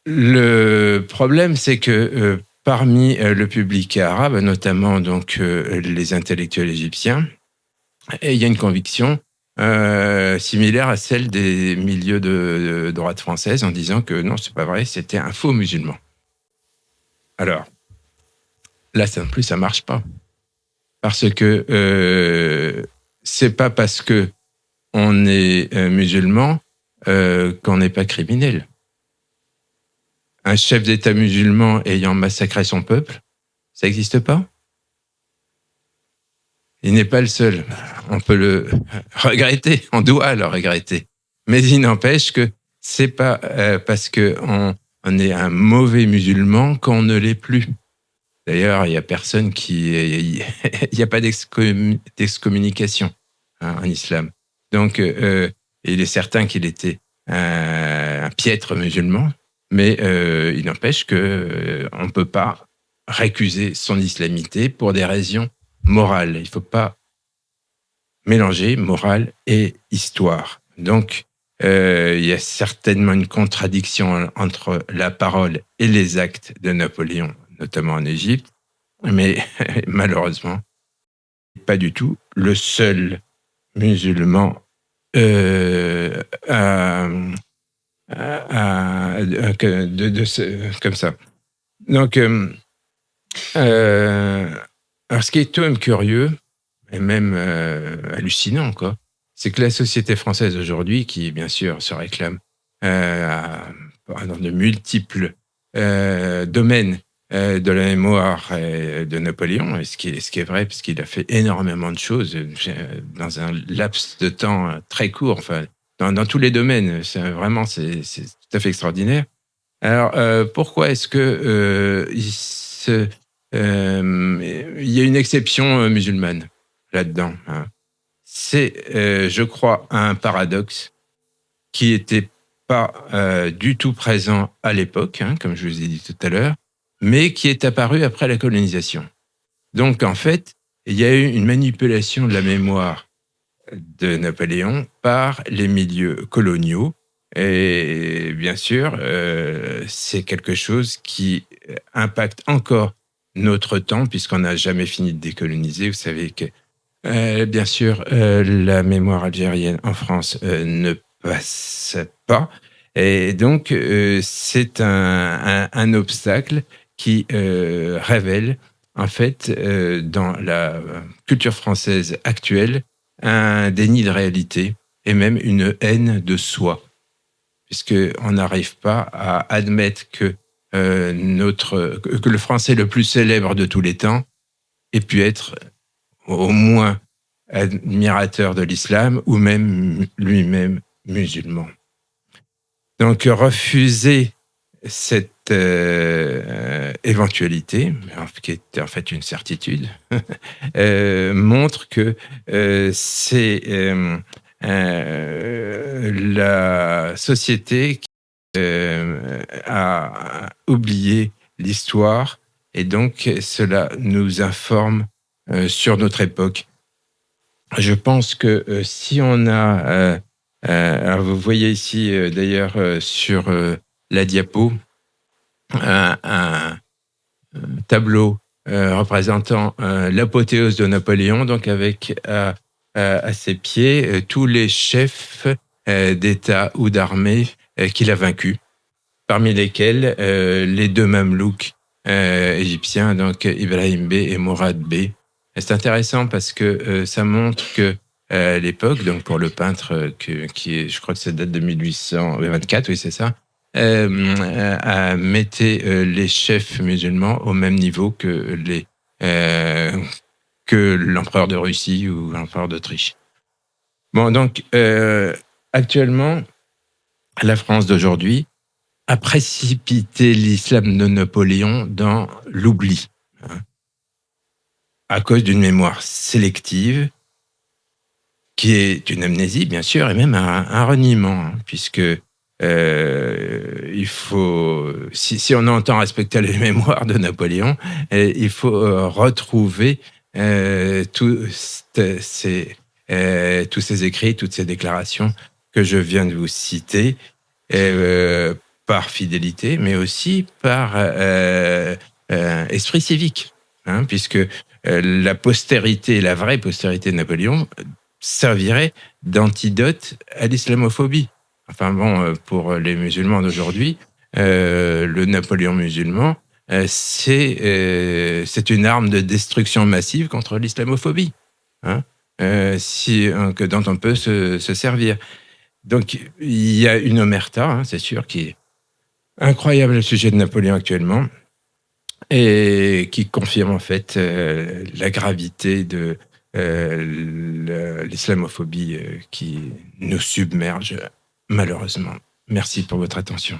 le problème, c'est que parmi le public arabe, notamment donc les intellectuels égyptiens, il y a une conviction similaire à celle des milieux de droite française en disant que non, c'est pas vrai, c'était un faux musulman. Alors, là, ça non plus, ça marche pas. Parce que c'est pas parce que on est musulman qu'on n'est pas criminel. Un chef d'État musulman ayant massacré son peuple, ça n'existe pas. Il n'est pas le seul. On peut le regretter, on doit le regretter. Mais il n'empêche que c'est pas parce que on est un mauvais musulman qu'on ne l'est plus. D'ailleurs, il y a personne qui, il y a pas d'excommunication en islam. Donc, il est certain qu'il était un piètre musulman, mais il n'empêche que on ne peut pas récuser son islamité pour des raisons morales. Il ne faut pas mélanger morale et histoire. Donc, il y a certainement une contradiction entre la parole et les actes de Napoléon, notamment en Égypte, mais malheureusement, pas du tout le seul musulman comme ça. Donc, alors ce qui est tout de même curieux, et même hallucinant, quoi, c'est que la société française aujourd'hui, qui bien sûr se réclame dans de multiples domaines de la mémoire de Napoléon, et ce qui est vrai, parce qu'il a fait énormément de choses dans un laps de temps très court, enfin, dans tous les domaines. C'est tout à fait extraordinaire. Alors, pourquoi est-ce que il y a une exception musulmane là-dedans, hein? C'est, je crois, un paradoxe qui n'était pas du tout présent à l'époque, hein, comme je vous ai dit tout à l'heure, mais qui est apparu après la colonisation. Donc, en fait, il y a eu une manipulation de la mémoire de Napoléon par les milieux coloniaux. Et bien sûr, c'est quelque chose qui impacte encore notre temps, puisqu'on n'a jamais fini de décoloniser. Vous savez que, bien sûr, la mémoire algérienne en France ne passe pas. Et donc, c'est un obstacle qui révèle, en fait, dans la culture française actuelle, un déni de réalité et même une haine de soi, puisqu'on n'arrive pas à admettre que que le français le plus célèbre de tous les temps ait pu être au moins admirateur de l'islam ou même lui-même musulman. Donc refuser cette éventualité, qui est en fait une certitude, montre que c'est la société qui a oublié l'histoire, et donc cela nous informe sur notre époque. Je pense que si on a... alors vous voyez ici d'ailleurs sur la diapo un tableau représentant l'apothéose de Napoléon, donc avec à ses pieds tous les chefs d'État ou d'armée qu'il a vaincus, parmi lesquels les deux Mamelouks égyptiens, donc Ibrahim Bey et Mourad Bey. Et c'est intéressant parce que ça montre que à l'époque, donc pour le peintre qui est, je crois que ça date de 1824, oui c'est ça, mettait les chefs musulmans au même niveau que l'empereur de Russie ou l'empereur d'Autriche. Bon, donc actuellement, la France d'aujourd'hui a précipité l'islam de Napoléon dans l'oubli, hein, à cause d'une mémoire sélective, qui est une amnésie, bien sûr, et même un reniement, hein, puisque il faut, si on entend respecter les mémoires de Napoléon, il faut retrouver tous ces écrits, toutes ces déclarations que je viens de vous citer, par fidélité, mais aussi par esprit civique, hein, puisque la postérité, la vraie postérité de Napoléon, servirait d'antidote à l'islamophobie. Enfin bon, pour les musulmans d'aujourd'hui, le Napoléon musulman, c'est une arme de destruction massive contre l'islamophobie, hein, dont on peut se servir. Donc, il y a une omerta, hein, c'est sûr, qui est incroyable au sujet de Napoléon actuellement, et qui confirme en fait la gravité de l'islamophobie qui nous submerge malheureusement. Merci pour votre attention.